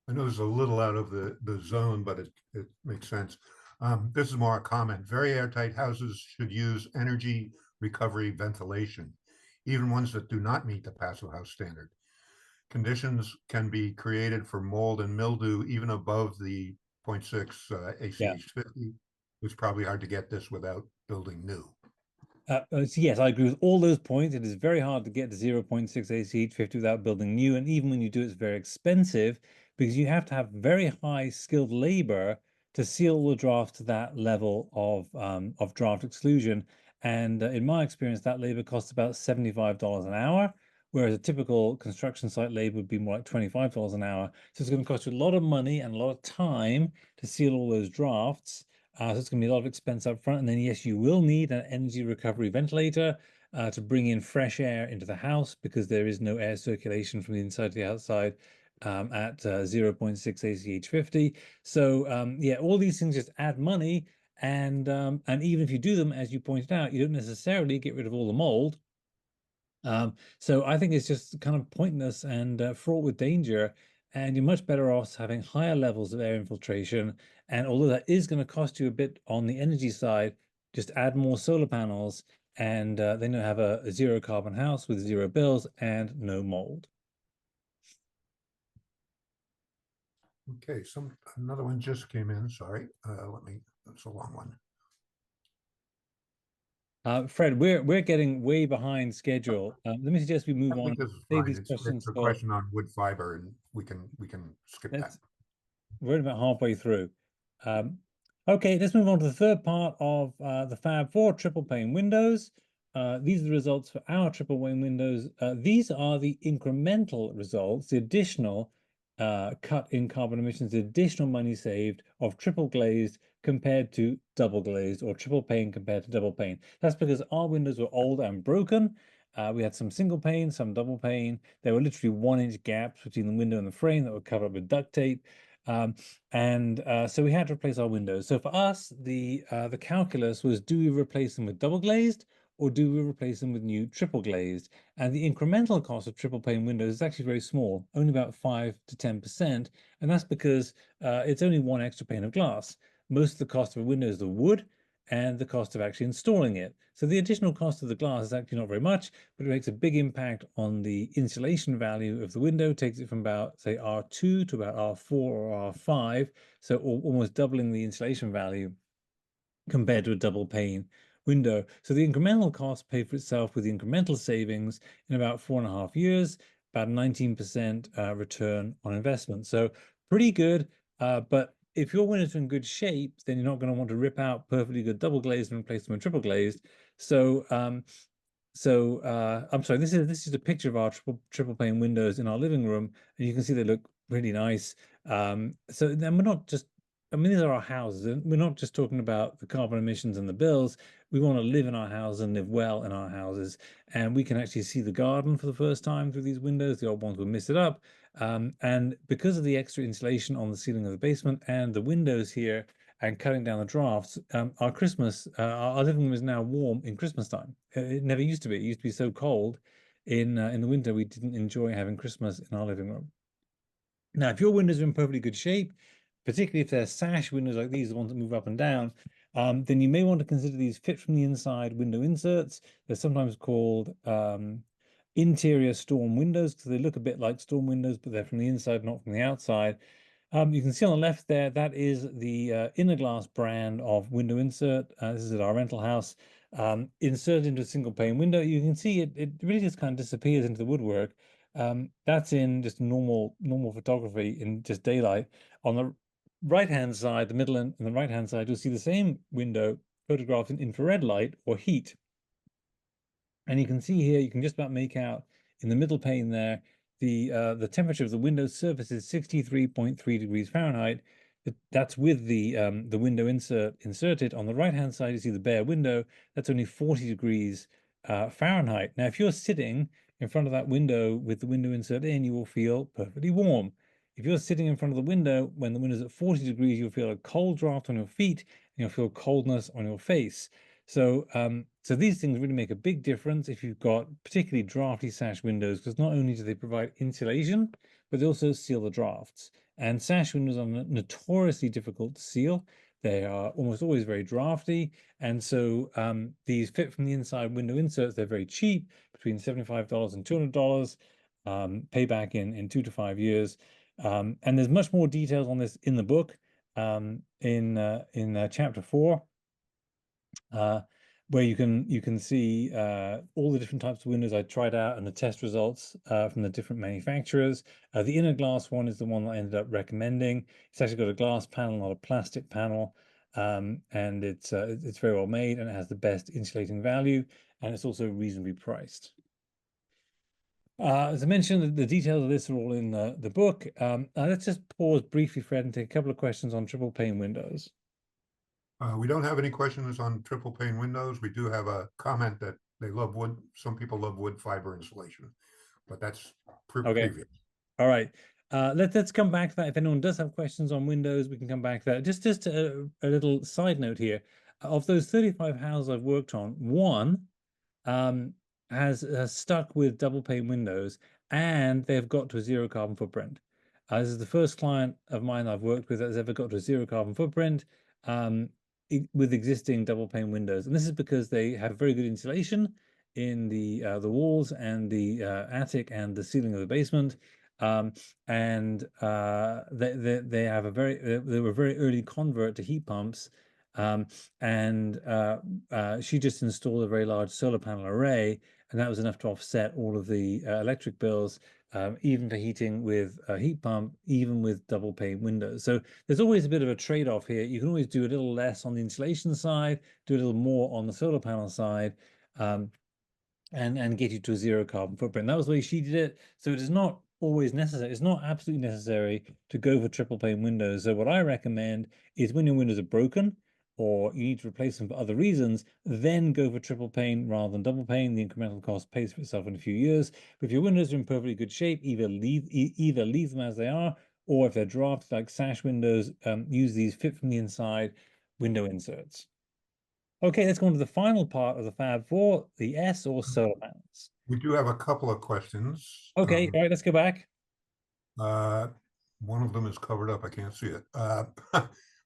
I know this is a little out of the zone, but it makes sense. This is more a comment. Very airtight houses should use energy recovery ventilation, even ones that do not meet the passive house standard. Conditions can be created for mold and mildew even above the zero point 0.6 Yeah. ACH 50. It's probably hard to get this without building new. So yes, I agree with all those points. It is very hard to get to 0.6 ACH50 without building new. And even when you do, it's very expensive because you have to have very high skilled labor to seal the draft to that level of draft exclusion. And in my experience, that labor costs about $75 an hour, whereas a typical construction site labor would be more like $25 an hour. So it's going to cost you a lot of money and a lot of time to seal all those drafts. So it's going to be a lot of expense up front. And then, yes, you will need an energy recovery ventilator to bring in fresh air into the house because there is no air circulation from the inside to the outside at 0.6 ACH50. So, yeah, all these things just add money. And even if you do them, as you pointed out, you don't necessarily get rid of all the mold. So I think it's just kind of pointless and fraught with danger. And you're much better off having higher levels of air infiltration. And although that is going to cost you a bit on the energy side, just add more solar panels, and then you'll have a zero carbon house with zero bills and no mold. Okay, another one just came in. Sorry. That's a long one. Fred, we're getting way behind schedule. Let me suggest we I move on think and this is save fine. these It's questions a for question on wood fiber, and we can skip that. let's we're about halfway through. Um, okay, let's move on to the third part of the Fab 4 triple pane windows. These are the results for our triple pane windows. These are the incremental results, the additional cut in carbon emissions, the additional money saved of triple glazed compared to double glazed or triple pane compared to double pane. That's because our windows were old and broken. We had some single pane, some double pane. There were literally 1 inch gaps between the window and the frame that were covered up with duct tape. Um, and so we had to replace our windows. So for us, the calculus was: do we replace them with double glazed, or do we replace them with new triple glazed? And the incremental cost of triple pane windows is actually very small, only about 5 to 10%, and that's because it's only one extra pane of glass. Most of the cost of a window is the wood and the cost of actually installing it. So the additional cost of the glass is actually not very much, but it makes a big impact on the insulation value of the window, takes it from about, say, R2 to about R4 or R5, so almost doubling the insulation value compared to a double pane window. So the incremental cost paid for itself with the incremental savings in about 4.5 years, about 19% return on investment. So pretty good. But if your windows are in good shape, then you're not going to want to rip out perfectly good double glazed and replace them with triple glazed. So I'm sorry, this is a picture of our triple pane windows in our living room, and you can see they look really nice. So then we're not just, I mean, these are our houses, and we're not just talking about the carbon emissions and the bills. We want to live in our house and live well in our houses, and we can actually see the garden for the first time through these windows. The old ones will miss it up. And because of the extra insulation on the ceiling of the basement and the windows here, and cutting down the drafts, our living room is now warm in Christmas time. It never used to be. It used to be so cold in the winter we didn't enjoy having Christmas in our living room. Now, if your windows are in perfectly good shape, particularly if they're sash windows like these, the ones that move up and down, then you may want to consider these fit from the inside window inserts. They're sometimes called interior storm windows because they look a bit like storm windows, but they're from the inside, not from the outside. You can see on the left there, that is the Inner Glass brand of window insert. This is at our rental house. Inserted into a single pane window. You can see it really just kind of disappears into the woodwork. That's in just normal photography in just daylight. On the right-hand side, the middle and the right-hand side, you'll see the same window photographed in infrared light or heat. And you can see here, you can just about make out in the middle pane there, the temperature of the Windows surface is 63.3 degrees Fahrenheit. That's with the window inserted. On the right-hand side, you see the bare window. That's only 40 degrees Fahrenheit. Now, if you're sitting in front of that window with the window insert in, you will feel perfectly warm. If you're sitting in front of the window when the window's at 40 degrees, you'll feel a cold draft on your feet and you'll feel coldness on your face. So these things really make a big difference if you've got particularly drafty sash windows, because not only do they provide insulation, but they also seal the drafts. And sash windows are notoriously difficult to seal. They are almost always very drafty. And so these fit from the inside window inserts, they're very cheap, between $75 and $200, payback in 2 to 5 years. And there's much more details on this in the book, in chapter 4, uh, where you can see all the different types of windows I tried out and the test results from the different manufacturers. The Inner Glass one is the one that I ended up recommending. It's actually got a glass panel, not a plastic panel, and it's very well made and it has the best insulating value, and it's also reasonably priced. As I mentioned, the details of this are all in the book. Let's just pause briefly, Fred, and take a couple of questions on triple pane windows. We don't have any questions on triple pane windows. We do have a comment that they love wood. Some people love wood fiber insulation, but that's Okay. previous. All right. Let's come back to that. If anyone does have questions on Windows, we can come back to that. Just a little side note here. Of those 35 houses I've worked on, one um, has stuck with double pane windows and they've got to a zero carbon footprint. This is the first client of mine I've worked with that has ever got to a zero carbon footprint um, with existing double pane windows. And this is because they have very good insulation in the walls and the attic and the ceiling of the basement. Um, and they have they were a very early convert to heat pumps. Um, and she just installed a very large solar panel array, and that was enough to offset all of the electric bills, even for heating with a heat pump, even with double pane windows. So there's always a bit of a trade-off here. You can always do a little less on the insulation side, do a little more on the solar panel side. Um, and get you to a zero carbon footprint. That was the way she did it. So it is not always necessary. It's not absolutely necessary to go for triple pane windows. So what I recommend is when your windows are broken or you need to replace them for other reasons, then go for triple pane rather than double pane. The incremental cost pays for itself in a few years. But if your windows are in perfectly good shape, either leave them as they are, or if they're drafted like sash windows, use these fit from the inside window inserts. Okay, let's go on to the final part of the Fab Four, the S or solar panels. We do have a couple of questions. Okay, all right, let's go back. Uh, one of them is covered up. I can't see it.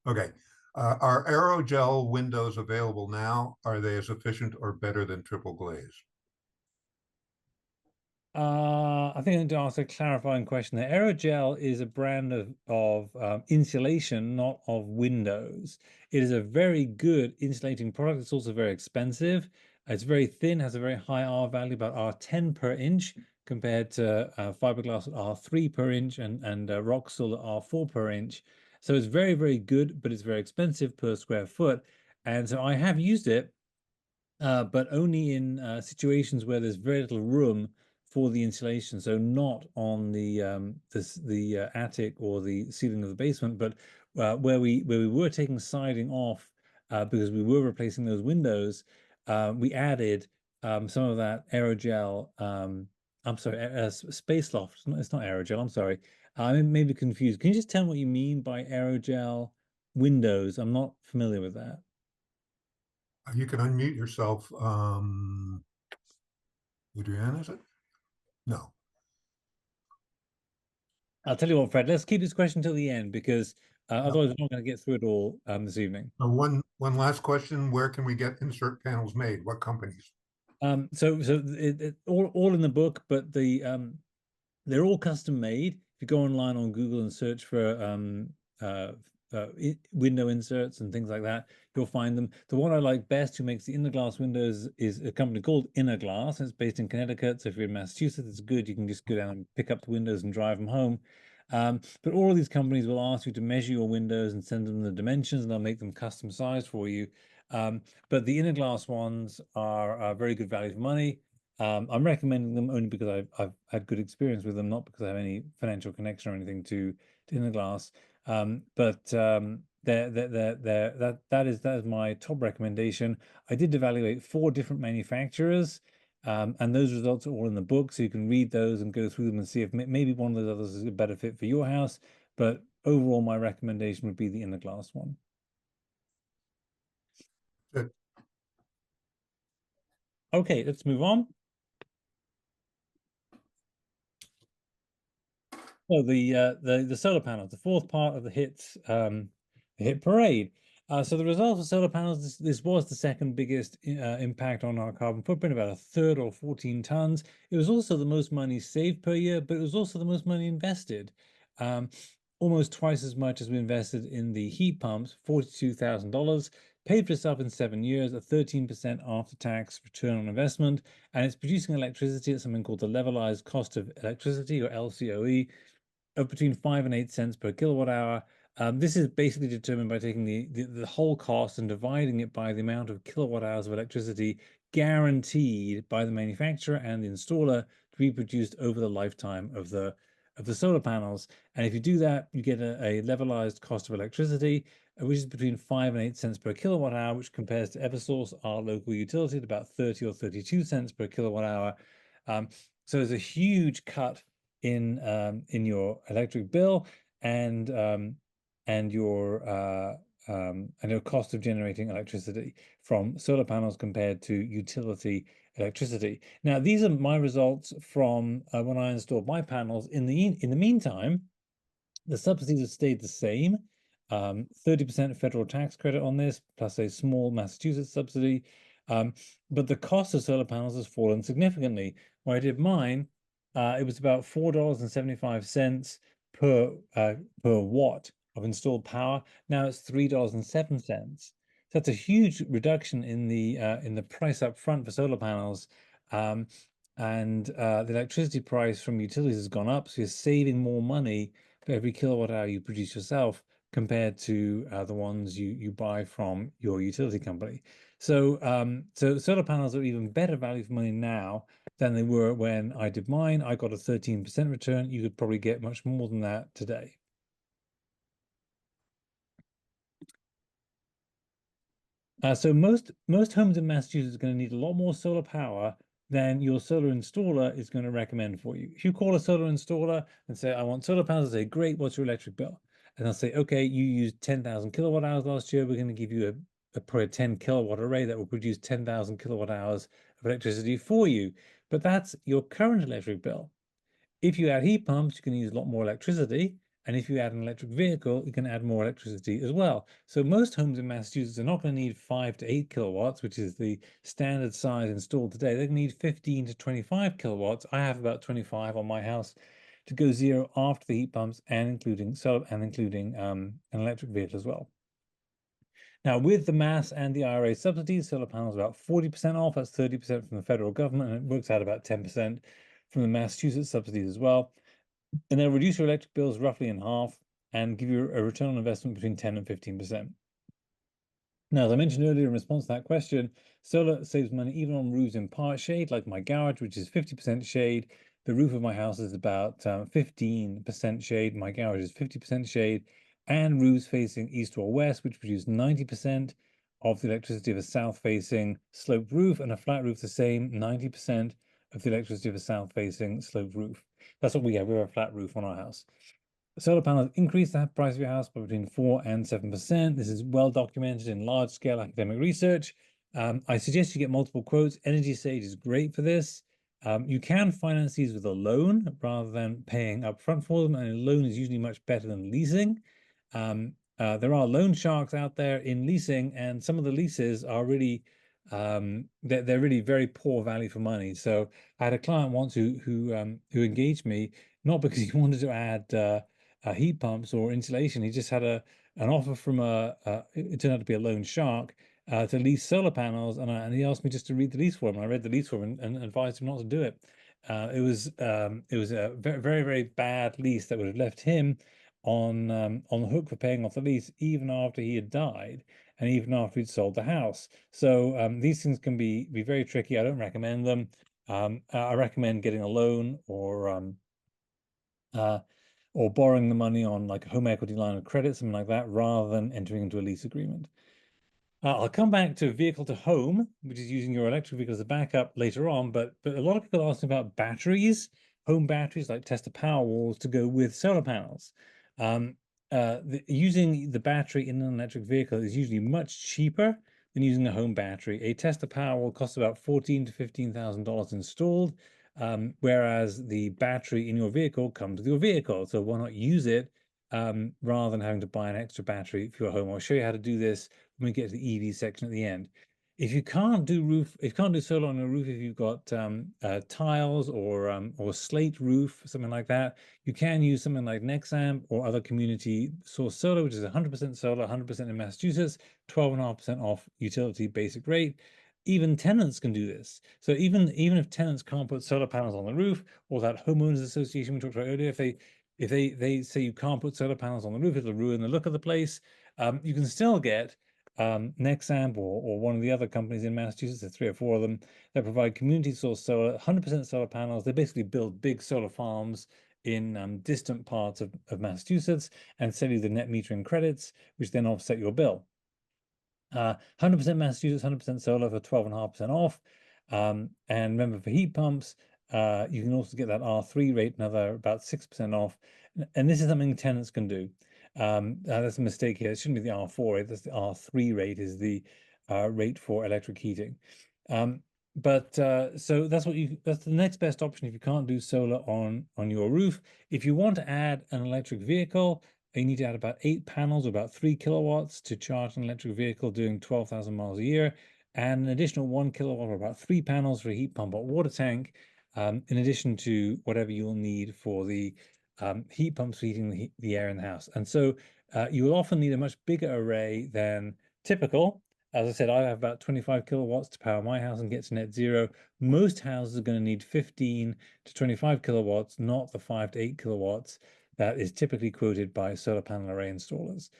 Okay. Are aerogel windows available now? Are they as efficient or better than triple glaze? I think I need to ask a clarifying question there. Aerogel is a brand of insulation, not of windows. It is a very good insulating product. It's also very expensive. It's very thin, has a very high R value, about R10 per inch, compared to fiberglass at R3 per inch and Roxol at R4 per inch. So it's very good, but it's very expensive per square foot. And so I have used it but only in situations where there's very little room for the insulation. So not on the attic or the ceiling of the basement, but where we were taking siding off because we were replacing those windows, we added some of that aerogel. I'm sorry, space loft. It's not aerogel. I'm sorry. I may be confused. Can you just tell me what you mean by aerogel windows? I'm not familiar with that. You can unmute yourself. Adrienne, is it? No. I'll tell you what, Fred, let's keep this question till the end because Yep. Otherwise, we're not going to get through it all this evening. One last question. Where can we get insert panels made? What companies? All in the book, but they're all custom made. If you go online on Google and search for window inserts and things like that, you'll find them. The one I like best, who makes the inner glass windows, is a company called Inner Glass. It's based in Connecticut. So if you're in Massachusetts, it's good. You can just go down and pick up the windows and drive them home. But all of these companies will ask you to measure your windows and send them the dimensions, and they'll make them custom sized for you. But the inner glass ones are very good value for money. I'm recommending them only because I've had good experience with them, not because I have any financial connection or anything to Inner Glass. That is my top recommendation. I did evaluate 4 different manufacturers, and those results are all in the book, so you can read those and go through them and see if maybe one of those others is a better fit for your house. But overall, my recommendation would be the Inner Glass one. Good. Okay, let's move on. So the solar panels, the fourth part of the hit parade. So the result of solar panels, this was the second biggest impact on our carbon footprint, about a third, or 14 tons. It was also the most money saved per year, but it was also the most money invested. Almost twice as much as we invested in the heat pumps, $42,000, paid for itself in 7 years, a 13% after-tax return on investment, and it's producing electricity at something called the levelized cost of electricity, or LCOE, of between 5 and 8 cents per kilowatt hour. This is basically determined by taking the whole cost and dividing it by the amount of kilowatt hours of electricity guaranteed by the manufacturer and the installer to be produced over the lifetime of the solar panels. And if you do that, you get a levelized cost of electricity, which is between 5 and 8 cents per kilowatt hour, which compares to Eversource, our local utility, at about 30 or 32 cents per kilowatt hour. So there's a huge cut in your electric bill and your cost of generating electricity from solar panels compared to utility electricity. Now, these are my results from when I installed my panels. In the meantime, the subsidies have stayed the same. 30% federal tax credit on this, plus a small Massachusetts subsidy. But the cost of solar panels has fallen significantly. When I did mine, it was about $4.75 per watt of installed power. Now it's $3.07. So that's a huge reduction in the price up front for solar panels. And the electricity price from utilities has gone up, so you're saving more money for every kilowatt hour you produce yourself compared to the ones you buy from your utility company. So solar panels are even better value for money now than they were when I did mine. I got a 13% return. You could probably get much more than that today. So most homes in Massachusetts are going to need a lot more solar power than your solar installer is going to recommend for you. If you call a solar installer and say, I want solar panels, they say, great, what's your electric bill? And they'll say, okay, you used 10,000 kilowatt hours last year. We're going to give you probably a 10 kilowatt array that will produce 10,000 kilowatt hours of electricity for you. But that's your current electric bill. If you add heat pumps, you can use a lot more electricity. And if you add an electric vehicle, you can add more electricity as well. So most homes in Massachusetts are not going to need 5 to 8 kilowatts, which is the standard size installed today. They need 15 to 25 kilowatts. I have about 25 on my house to go zero after the heat pumps and including an electric vehicle as well. Now, with the mass and the IRA subsidies, solar panels are about 40% off. That's 30% from the federal government, and it works out about 10% from the Massachusetts subsidies as well. And they'll reduce your electric bills roughly in half and give you a return on investment between 10 and 15%. Now, as I mentioned earlier in response to that question, solar saves money even on roofs in part shade, like my garage, which is 50% shade. The roof of my house is about 15% shade. My garage is 50% shade. And roofs facing east or west, which produce 90% of the electricity of a south-facing sloped roof, and a flat roof the same, 90% of the electricity of a south-facing sloped roof. That's what we have. We have a flat roof on our house. Solar panels increase the price of your house by between 4 and 7%. This is well documented in large-scale academic research. I suggest you get multiple quotes. Energy Sage is great for this. You can finance these with a loan rather than paying upfront for them, and a loan is usually much better than leasing. there are loan sharks out there in leasing, and some of the leases are really they're really very poor value for money. So I had a client once who engaged me not because he wanted to add heat pumps or insulation. He just had a an offer from it turned out to be a loan shark to lease solar panels, and he asked me just to read the lease form. I read the lease form and advised him not to do it. It was a very very bad lease that would have left him on the hook for paying off the lease even after he had died and even after he'd sold the house. So these things can be very tricky. I don't recommend them. I recommend getting a loan uh, or borrowing the money on like a home equity line of credit, something like that, rather than entering into a lease agreement. I'll come back to vehicle to home, which is using your electric vehicle as a backup later on. But a lot of people ask me about batteries, home batteries like Tesla Powerwalls to go with solar panels. Um, Using the battery in an electric vehicle is usually much cheaper than using a home battery. A Tesla Powerwall costs about $14,000 to $15,000 installed, whereas the battery in your vehicle comes with your vehicle. So why not use it rather than having to buy an extra battery for your home? I'll show you how to do this when we get to the EV section at the end. If you can't do solar on a roof, if you've got tiles or slate roof, something like that, you can use something like Nexamp or other community source solar, which is 100% solar, 100% in Massachusetts, 12.5% off utility basic rate. Even tenants can do this. So even if tenants can't put solar panels on the roof, or that homeowners association we talked about earlier, if they say you can't put solar panels on the roof, it'll ruin the look of the place. You can still get Nexamp or one of the other companies in Massachusetts, there's three or four of them that provide community source solar, 100% solar panels. They basically build big solar farms in distant parts of Massachusetts and sell you the net metering credits, which then offset your bill. 100% Massachusetts, 100% solar for 12.5% off. And remember, for heat pumps, you can also get that R3 rate, another about 6% off. And this is something tenants can do. That's a mistake here. It shouldn't be the R4 rate. That's the R3 rate is the rate for electric heating. So that's the next best option if you can't do solar on your roof. If you want to add an electric vehicle, you need to add about 8 panels, about 3 kilowatts to charge an electric vehicle doing 12,000 miles a year, and an additional 1 kilowatt or about 3 panels for a heat pump or water tank, in addition to whatever you'll need for the heat pumps for heating the air in the house. And so you will often need a much bigger array than typical. As I said, I have about 25 kilowatts to power my house and get to net zero. Most houses are going to need 15 to 25 kilowatts, not the 5 to 8 kilowatts that is typically quoted by solar panel array installers.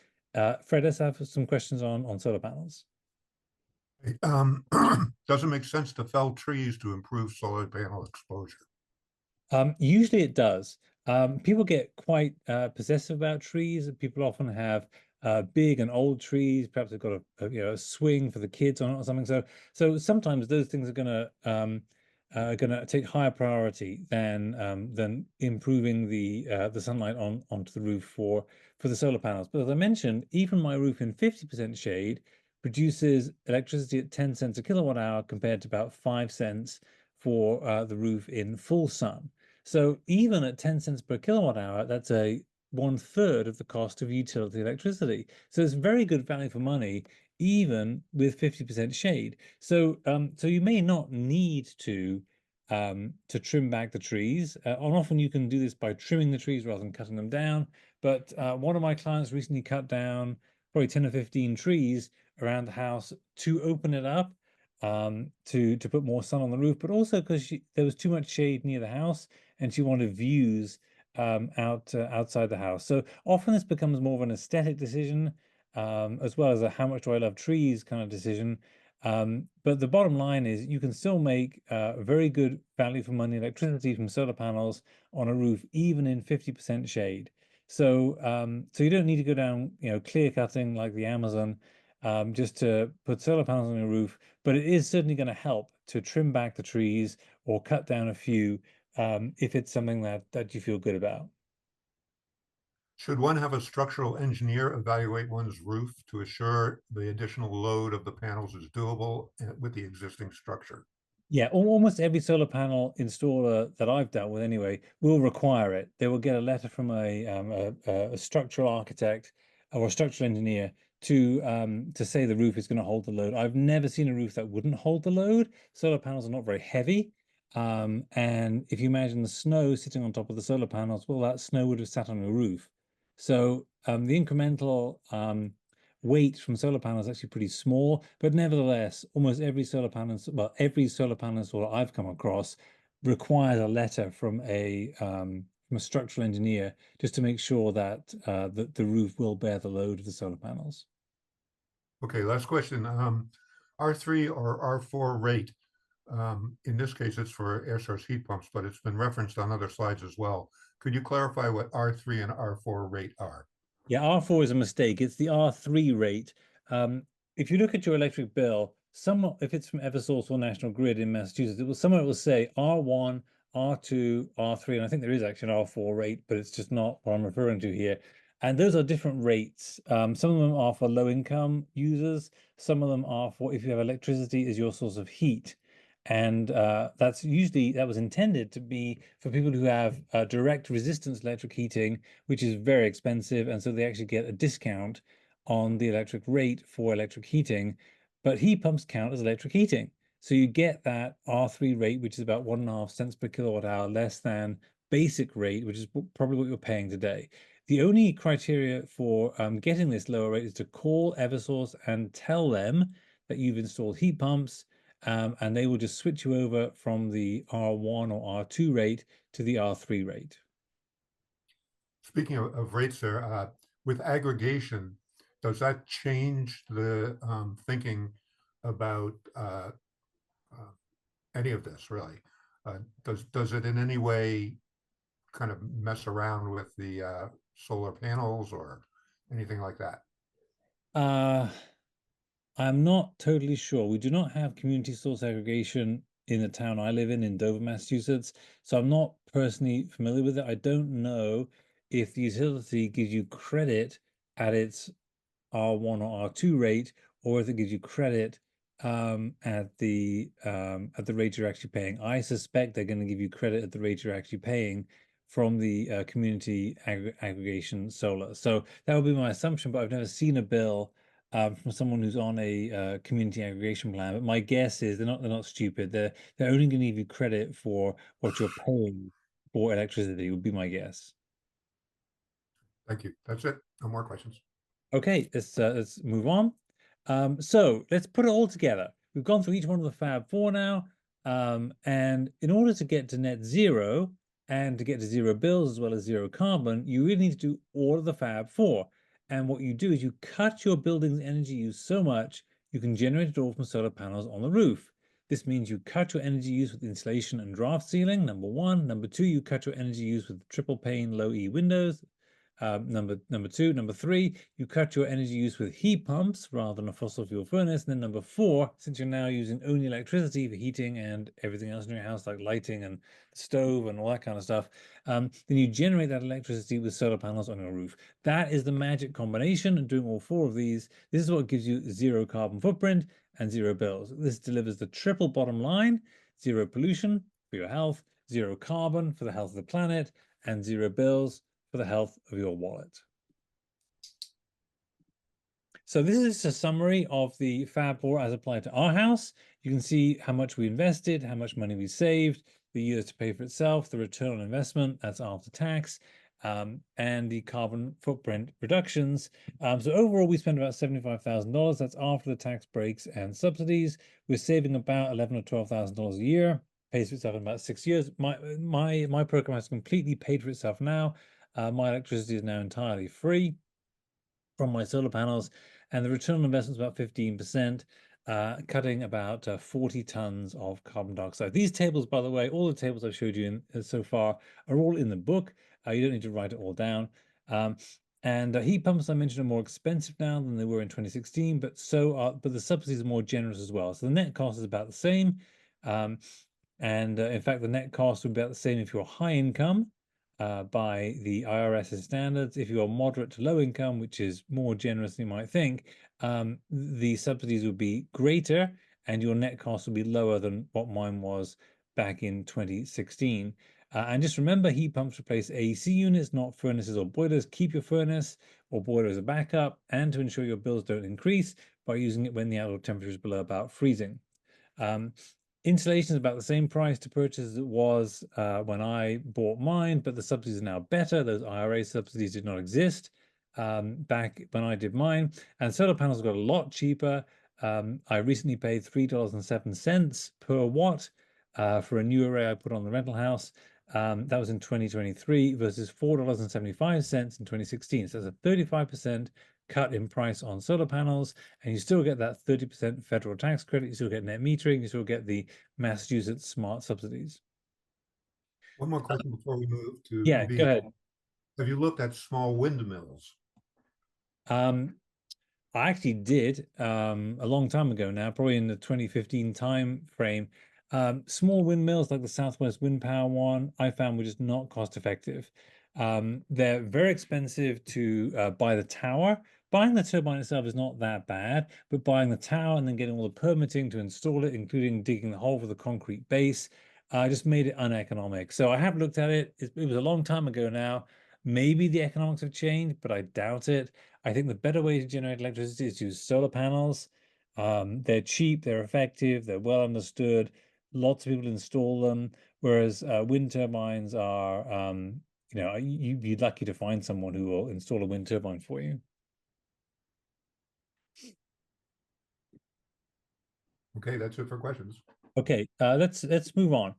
Fred, let's have some questions on solar panels. Does it make sense to fell trees to improve solar panel exposure? Usually it does. People get quite possessive about trees. People often have big and old trees. Perhaps they've got a swing for the kids on it or something. So sometimes those things are gonna take higher priority than improving the sunlight onto the roof for the solar panels. But as I mentioned, even my roof in 50% shade produces electricity at 10 cents a kilowatt hour compared to about 5 cents for the roof in full sun. So even at 10 cents per kilowatt hour, that's a 1/3 of the cost of utility electricity. So it's very good value for money, even with 50% shade. So you may not need to trim back the trees. And often you can do this by trimming the trees rather than cutting them down. But one of my clients recently cut down probably 10 or 15 trees around the house to open it up to put more sun on the roof, but also because there was too much shade near the house and she wanted views outside the house. So often this becomes more of an aesthetic decision, as well as a how much do I love trees kind of decision. But the bottom line is you can still make very good value for money electricity from solar panels on a roof, even in 50% shade. So you don't need to go down, clear cutting like the Amazon, just to put solar panels on your roof, but it is certainly going to help to trim back the trees or cut down a few if it's something that you feel good about. Should one have a structural engineer evaluate one's roof to assure the additional load of the panels is doable with the existing structure? Yeah, almost every solar panel installer that I've dealt with anyway will require it. They will get a letter from a structural architect or a structural engineer to say the roof is going to hold the load. I've never seen a roof that wouldn't hold the load. Solar panels are not very heavy. And if you imagine the snow sitting on top of the solar panels, well, that snow would have sat on your roof. So the incremental weight from solar panels is actually pretty small, but nevertheless, almost every solar panel, well, every solar panel installer I've come across requires a letter from a structural engineer just to make sure that the roof will bear the load of the solar panels. Okay, last question. R3 or R4 rate? In this case, it's for air source heat pumps, but it's been referenced on other slides as well. Could you clarify what R3 and R4 rate are? Yeah, R4 is a mistake. It's the R3 rate. Um, if you look at your electric bill, some if it's from Eversource or National Grid in Massachusetts, somewhere it will say R1, R2, R3, and I think there is actually an R4 rate, but it's just not what I'm referring to here. And those are different rates. Some of them are for low income users. Some of them are for if you have electricity as your source of heat. And that was intended to be for people who have direct resistance electric heating, which is very expensive, and so they actually get a discount on the electric rate for electric heating. But heat pumps count as electric heating. So you get that R3 rate, which is about 1.5 cents per kilowatt hour less than basic rate, which is probably what you're paying today. The only criteria for getting this lower rate is to call Eversource and tell them that you've installed heat pumps, and they will just switch you over from the R1 or R2 rate to the R3 rate. Speaking of rates there, with aggregation, does that change the thinking about uh, any of this really? Does it in any way kind of mess around with the solar panels or anything like that? Uh, I'm not totally sure. We do not have community source aggregation in the town I live in Dover, Massachusetts. So I'm not personally familiar with it. I don't know if the utility gives you credit at its R1 or R2 rate, or if it gives you credit at the rate you're actually paying. I suspect they're going to give you credit at the rate you're actually paying from the community aggregation solar. So that would be my assumption, but I've never seen a bill from someone who's on a community aggregation plan. But my guess is they're not stupid. They're only going to give you credit for what you're paying for electricity, would be my guess. Thank you. That's it. No more questions. Okay, let's move on. So let's put it all together. We've gone through each one of the Fab Four now, and in order to get to net zero and to get to zero bills as well as zero carbon, you really need to do all of the Fab Four. And what you do is you cut your building's energy use so much you can generate it all from solar panels on the roof. This means you cut your energy use with insulation and draft ceiling, number one. Number two, you cut your energy use with triple pane low E windows. Number two, number three, you cut your energy use with heat pumps rather than a fossil fuel furnace. And then number four, since you're now using only electricity for heating and everything else in your house, like lighting and stove and all that kind of stuff, then you generate that electricity with solar panels on your roof. That is the magic combination. And doing all four of these, this is what gives you zero carbon footprint and zero bills. This delivers the triple bottom line: zero pollution for your health, zero carbon for the health of the planet, and zero bills for the health of your wallet. So this is a summary of the Fab 4 as applied to our house. You can see how much we invested, how much money we saved, the years to pay for itself, the return on investment, that's after tax, and the carbon footprint reductions. So overall, we spent about $75,000. That's after the tax breaks and subsidies. We're saving about $11,000 or $12,000 a year. Pays for itself in about 6 years. My program has completely paid for itself now. My electricity is now entirely free from my solar panels, and the return on investment is about 15%, cutting about 40 tons of carbon dioxide. These tables, by the way, all the tables I've showed you so far are all in the book. You don't need to write it all down. Um, and heat pumps I mentioned are more expensive now than they were in 2016, but the subsidies are more generous as well. So the net cost is about the same. Um, and in fact, the net cost would be about the same if you're high income by the IRS's standards. If you're moderate to low income, which is more generous than you might think, the subsidies would be greater and your net cost would be lower than what mine was back in 2016. And just remember, heat pumps replace AC units, not furnaces or boilers. Keep your furnace or boiler as a backup, and to ensure your bills don't increase by using it when the outdoor temperature is below about freezing. Um, Insulation is about the same price to purchase as it was when I bought mine, but the subsidies are now better. Those IRA subsidies did not exist back when I did mine. And solar panels got a lot cheaper. I recently paid $3.07 per watt for a new array I put on the rental house. That was in 2023 versus $4.75 in 2016. So that's a 35% cut in price on solar panels, and you still get that 30% federal tax credit. You still get net metering. You still get the Massachusetts smart subsidies. One more question before we move to Yeah, go EV. ahead. Have you looked at small windmills? Um, I actually did a long time ago now, probably in the 2015 time frame. Small windmills like the Southwest Wind Power one, I found were just not cost effective. They're very expensive to buy the tower. Buying the turbine itself is not that bad, but buying the tower and then getting all the permitting to install it, including digging the hole for the concrete base, just made it uneconomic. So I have looked at it. It was a long time ago now. Maybe the economics have changed, but I doubt it. I think the better way to generate electricity is to use solar panels. They're cheap, they're effective, they're well understood. Lots of people install them, whereas wind turbines are, you'd be lucky to find someone who will install a wind turbine for you. Okay, that's it for questions. Okay, let's move on.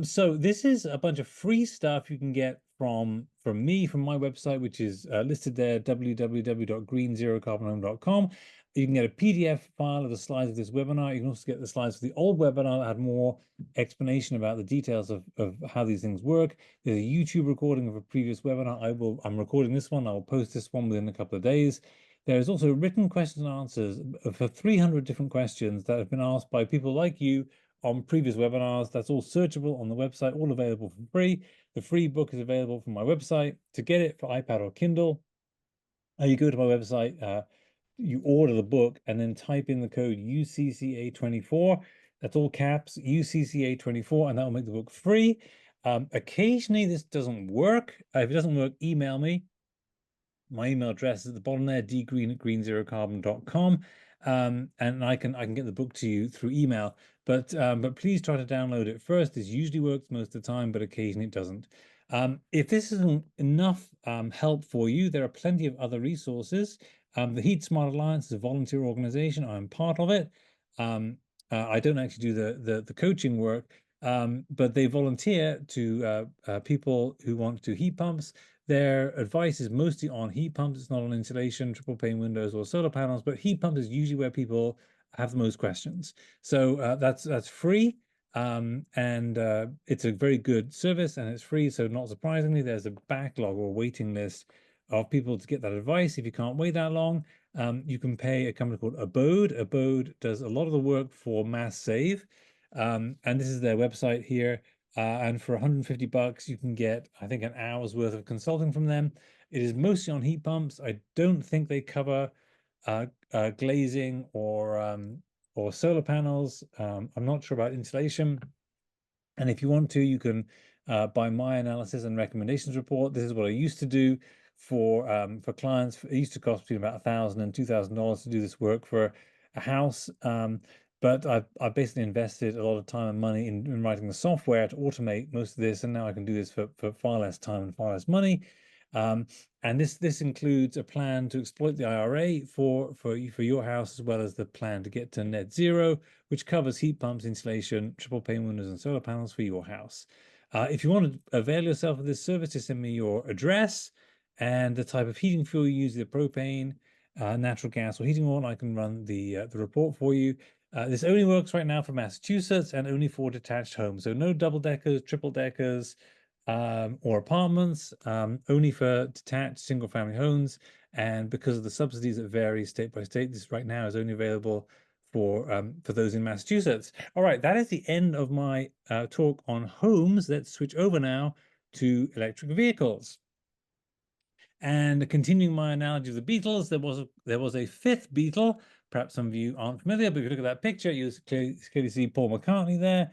So this is a bunch of free stuff you can get from me from my website, which is listed there, www.greenzerocarbonhome.com. You can get a PDF file of the slides of this webinar. You can also get the slides of the old webinar that had more explanation about the details of how these things work. There's a YouTube recording of a previous webinar. I'm recording this one. I'll post this one within a couple of days. There is also written questions and answers for 300 different questions that have been asked by people like you on previous webinars. That's all searchable on the website, all available for free. The free book is available from my website. To get it for iPad or Kindle, you go to my website, you order the book, and then type in the code UCCA24. That's all caps, UCCA24, and that will make the book free. Occasionally, this doesn't work. If it doesn't work, email me. My email address is at the bottom there, dgreen@greenzerocarbon.com. And I can get the book to you through email. But please try to download it first. This usually works most of the time, but occasionally it doesn't. If this isn't enough help for you, there are plenty of other resources. The Heat Smart Alliance is a volunteer organization. I'm part of it. I don't actually do the coaching work, but they volunteer to people who want to do heat pumps. Their advice is mostly on heat pumps. It's not on insulation, triple pane windows, or solar panels, but heat pumps is usually where people have the most questions. So that's free. And it's a very good service and it's free. So not surprisingly, there's a backlog or waiting list of people to get that advice. If you can't wait that long, you can pay a company called Abode. Abode does a lot of the work for Mass Save. And this is their website here. And for 150 bucks, you can get, I think, an hour's worth of consulting from them. It is mostly on heat pumps. I don't think they cover glazing or solar panels. I'm not sure about insulation. And if you want to, you can buy my analysis and recommendations report. This is what I used to do for clients. It used to cost between about $1,000 and $2,000 to do this work for a house. But I've basically invested a lot of time and money in writing the software to automate most of this, and now I can do this for far less time and far less money. And this includes a plan to exploit the IRA for your house, as well as the plan to get to net zero, which covers heat pumps, insulation, triple pane windows, and solar panels for your house. If you want to avail yourself of this service, just send me your address and the type of heating fuel you use, the propane, natural gas, or heating oil. I can run the report for you. This only works right now for Massachusetts and only for detached homes. So no double deckers, triple deckers, or apartments, only for detached single family homes. And because of the subsidies that vary state by state, this right now is only available for those in Massachusetts. All right, that is the end of my talk on homes. Let's switch over now to electric vehicles. And continuing my analogy of the Beatles, there was a fifth Beatle. Perhaps some of you aren't familiar, but if you look at that picture, you clearly see Paul McCartney there.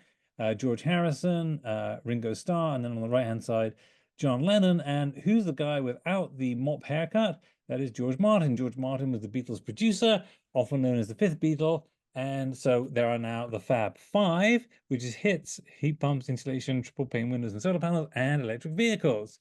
George Harrison, Ringo Starr, and then on the right-hand side, John Lennon. And who's the guy without the mop haircut? That is George Martin. George Martin was the Beatles' producer, often known as the fifth Beatle. And so there are now the Fab Five, which is hits, heat pumps, insulation, triple pane windows and solar panels, and electric vehicles.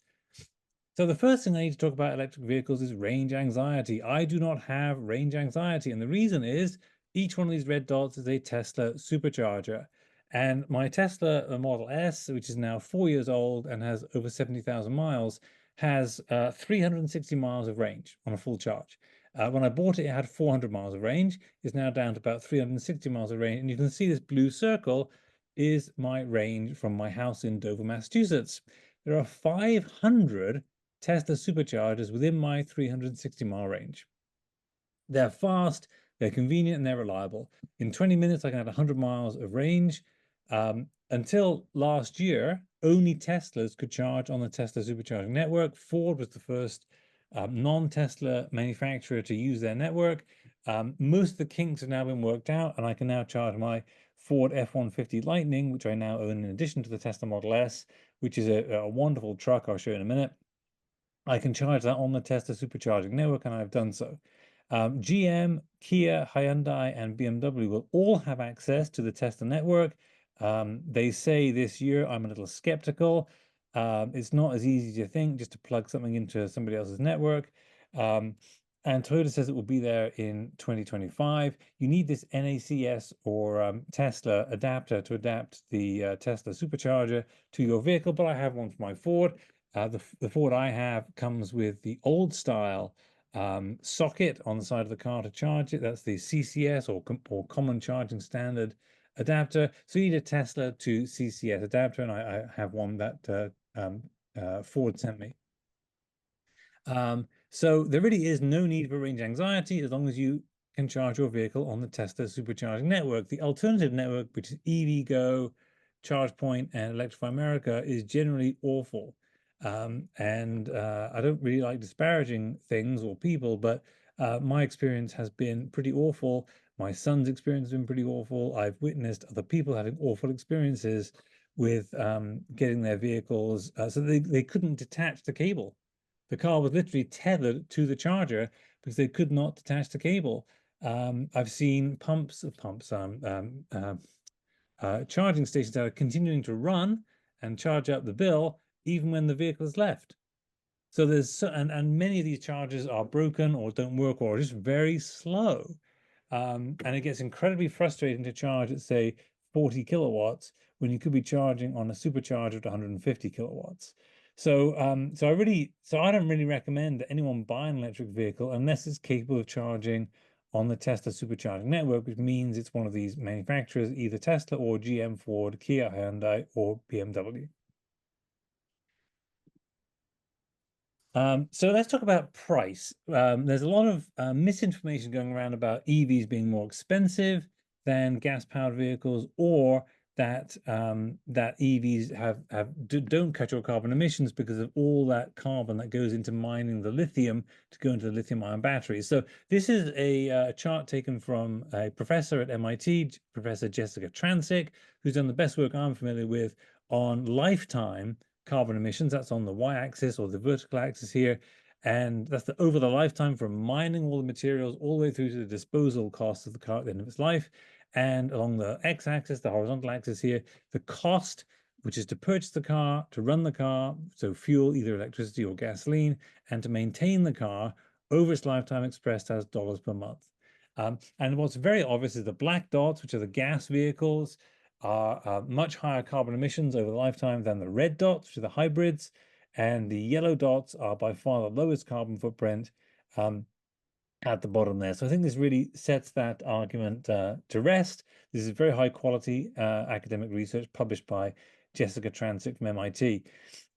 So the first thing I need to talk about electric vehicles is range anxiety. I do not have range anxiety, and the reason is each one of these red dots is a Tesla supercharger. And my Tesla Model S, which is now 4 years old and has over 70,000 miles, has 360 miles of range on a full charge. When I bought it, it had 400 miles of range. It's now down to about 360 miles of range. And you can see this blue circle is my range from my house in Dover, Massachusetts. There are 500 Tesla superchargers within my 360-mile range. They're fast, they're convenient, and they're reliable. In 20 minutes, I can have 100 miles of range. Until last year, only Teslas could charge on the Tesla supercharging network. Ford was the first non-Tesla manufacturer to use their network. Most of the kinks have now been worked out, and I can now charge my Ford F-150 Lightning, which I now own in addition to the Tesla Model S, which is a wonderful truck I'll show you in a minute. I can charge that on the Tesla supercharging network, and I've done so. GM, Kia, Hyundai, and BMW will all have access to the Tesla network. They say this year, I'm a little skeptical. It's not as easy as you think just to plug something into somebody else's network. And Toyota says it will be there in 2025. You need this NACS or Tesla adapter to adapt the Tesla supercharger to your vehicle, but I have one for my Ford. The Ford I have comes with the old style socket on the side of the car to charge it. That's the CCS or Common Charging Standard adapter. So you need a Tesla to CCS adapter, and I have one that Ford sent me. So there really is no need for range anxiety as long as you can charge your vehicle on the Tesla supercharging network. The alternative network, which is EVgo, ChargePoint, and Electrify America, is generally awful. And I don't really like disparaging things or people, but my experience has been pretty awful. My son's experience has been pretty awful. I've witnessed other people having awful experiences with getting their vehicles, so they couldn't detach the cable. The car was literally tethered to the charger because they could not detach the cable. I've seen charging stations that are continuing to run and charge up the bill even when the vehicle is left. So and many of these chargers are broken or don't work or are just very slow. And it gets incredibly frustrating to charge at, say, 40 kilowatts when you could be charging on a supercharger at 150 kilowatts. So I don't really recommend that anyone buy an electric vehicle unless it's capable of charging on the Tesla supercharging network, which means it's one of these manufacturers, either Tesla or GM, Ford, Kia, Hyundai, or BMW. So let's talk about price. There's a lot of misinformation going around about EVs being more expensive than gas-powered vehicles, or that that EVs don't cut your carbon emissions because of all that carbon that goes into mining the lithium to go into the lithium-ion batteries. So this is a chart taken from a professor at MIT, Professor Jessica Transick, who's done the best work I'm familiar with on lifetime carbon emissions. That's on the y-axis or the vertical axis here. And that's over the lifetime from mining all the materials all the way through to the disposal cost of the car at the end of its life. And along the x-axis, the horizontal axis here, the cost, which is to purchase the car, to run the car, so fuel, either electricity or gasoline, and to maintain the car over its lifetime expressed as dollars per month. And what's very obvious is the black dots, which are the gas vehicles, are much higher carbon emissions over the lifetime than the red dots, which are the hybrids, and the yellow dots are by far the lowest carbon footprint at the bottom there. So I think this really sets that argument to rest. This is very high quality academic research published by Jessica Transick from MIT.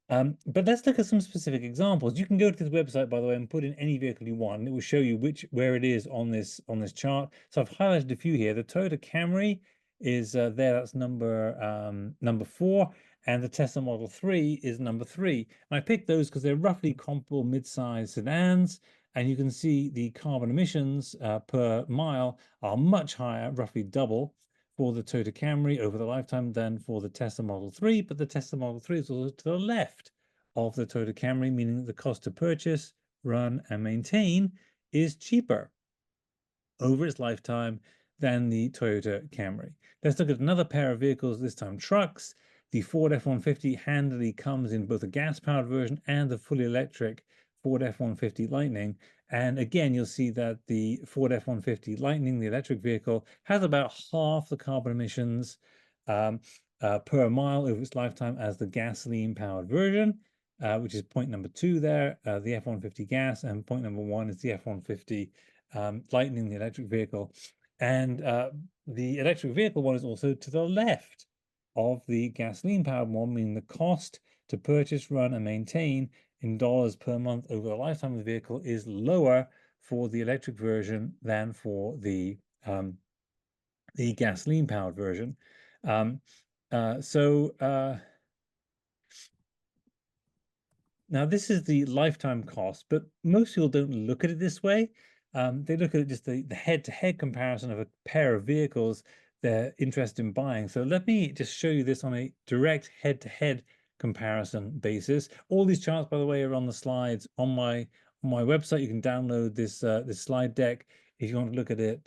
But let's look at some specific examples. You can go to this website, by the way, and put in any vehicle you want, and it will show you where it is on this chart. So I've highlighted a few here. The Toyota Camry is there. That's number 4, and the Tesla Model 3 is number 3. And I picked those because they're roughly comparable mid-sized sedans, and you can see the carbon emissions per mile are much higher, roughly double, for the Toyota Camry over the lifetime than for the Tesla Model 3, but the Tesla Model 3 is also to the left of the Toyota Camry, meaning that the cost to purchase, run, and maintain is cheaper over its lifetime than the Toyota Camry. Let's look at another pair of vehicles, this time trucks. The Ford F-150 handily comes in both a gas-powered version and the fully electric Ford F-150 Lightning. And again, you'll see that the Ford F-150 Lightning, the electric vehicle, has about half the carbon emissions per mile over its lifetime as the gasoline-powered version, which is point number 2 there, the F-150 gas, and point number 1 is the F-150 Lightning, the electric vehicle. And the electric vehicle one is also to the left of the gasoline-powered one, meaning the cost to purchase, run, and maintain in dollars per month over the lifetime of the vehicle is lower for the electric version than for the gasoline-powered version. Now, this is the lifetime cost, but most people don't look at it this way. They look at just the head-to-head comparison of a pair of vehicles they're interested in buying. So let me just show you this on a direct head-to-head comparison basis. All these charts, by the way, are on the slides on my website. You can download this this slide deck if you want to look at it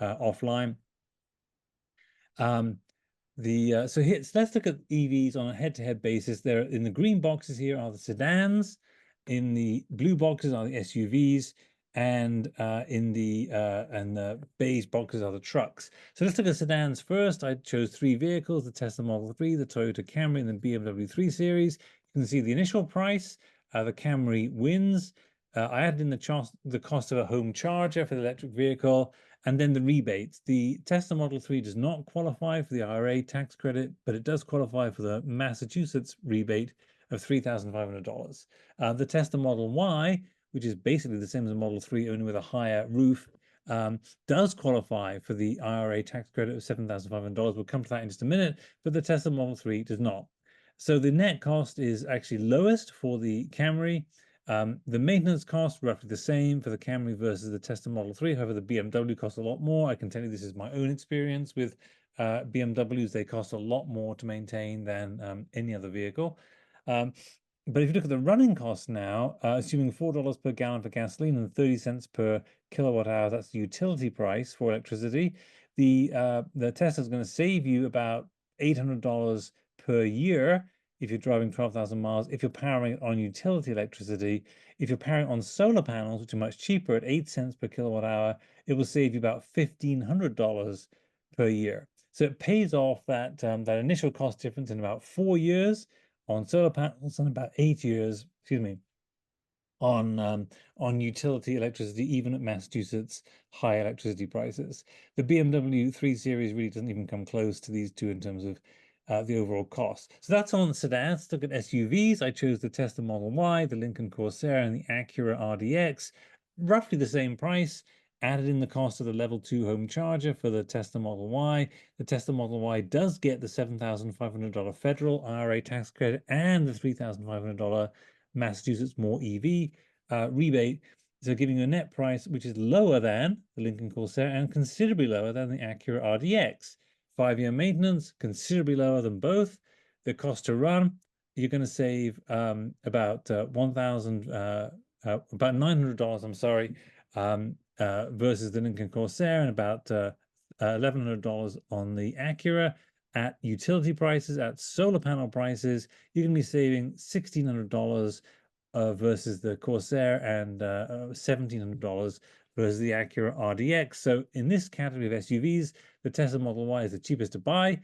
offline. So let's look at EVs on a head-to-head basis. There in the green boxes here are the sedans, in the blue boxes are the SUVs, and in the beige boxes are the trucks. So let's look at sedans first. I chose 3 vehicles: the Tesla Model 3, the Toyota Camry, and the BMW 3 Series. You can see the initial price. The Camry wins. I added in the cost of a home charger for the electric vehicle. And then the rebates. The Tesla Model 3 does not qualify for the IRA tax credit, but it does qualify for the Massachusetts rebate of $3,500. The Tesla Model Y, which is basically the same as a Model 3, only with a higher roof, does qualify for the IRA tax credit of $7,500. We'll come to that in just a minute, but the Tesla Model 3 does not. So the net cost is actually lowest for the Camry. The maintenance cost roughly the same for the Camry versus the Tesla Model 3. However, the BMW costs a lot more. I can tell you this is my own experience with BMWs. They cost a lot more to maintain than any other vehicle. But if you look at the running costs now, assuming $4 per gallon for gasoline and 30 cents per kilowatt hour, that's the utility price for electricity. The Tesla is going to save you about $800 per year if you're driving 12,000 miles, if you're powering it on utility electricity. If you're powering on solar panels, which are much cheaper at 8 cents per kilowatt hour, it will save you about $1,500 per year. So it pays off that initial cost difference in about 4 years on solar panels and about 8 years, excuse me, on utility electricity, even at Massachusetts high electricity prices. The BMW 3 Series really doesn't even come close to these two in terms of the overall cost. So that's on sedans. Let's look at SUVs. I chose the Tesla Model Y, the Lincoln Corsair, and the Acura RDX. Roughly the same price. Added in the cost of the level 2 home charger for the Tesla Model Y. The Tesla Model Y does get the $7,500 federal IRA tax credit and the $3,500 Massachusetts More EV rebate. So giving you a net price which is lower than the Lincoln Corsair and considerably lower than the Acura RDX. 5-year maintenance, considerably lower than both. The cost to run, you're going to save about about $900, I'm sorry, versus the Lincoln Corsair, and about $1,100 on the Acura. At utility prices, at solar panel prices, you're going to be saving $1,600 versus the Corsair and $1,700 versus the Acura RDX. So in this category of SUVs, the Tesla Model Y is the cheapest to buy,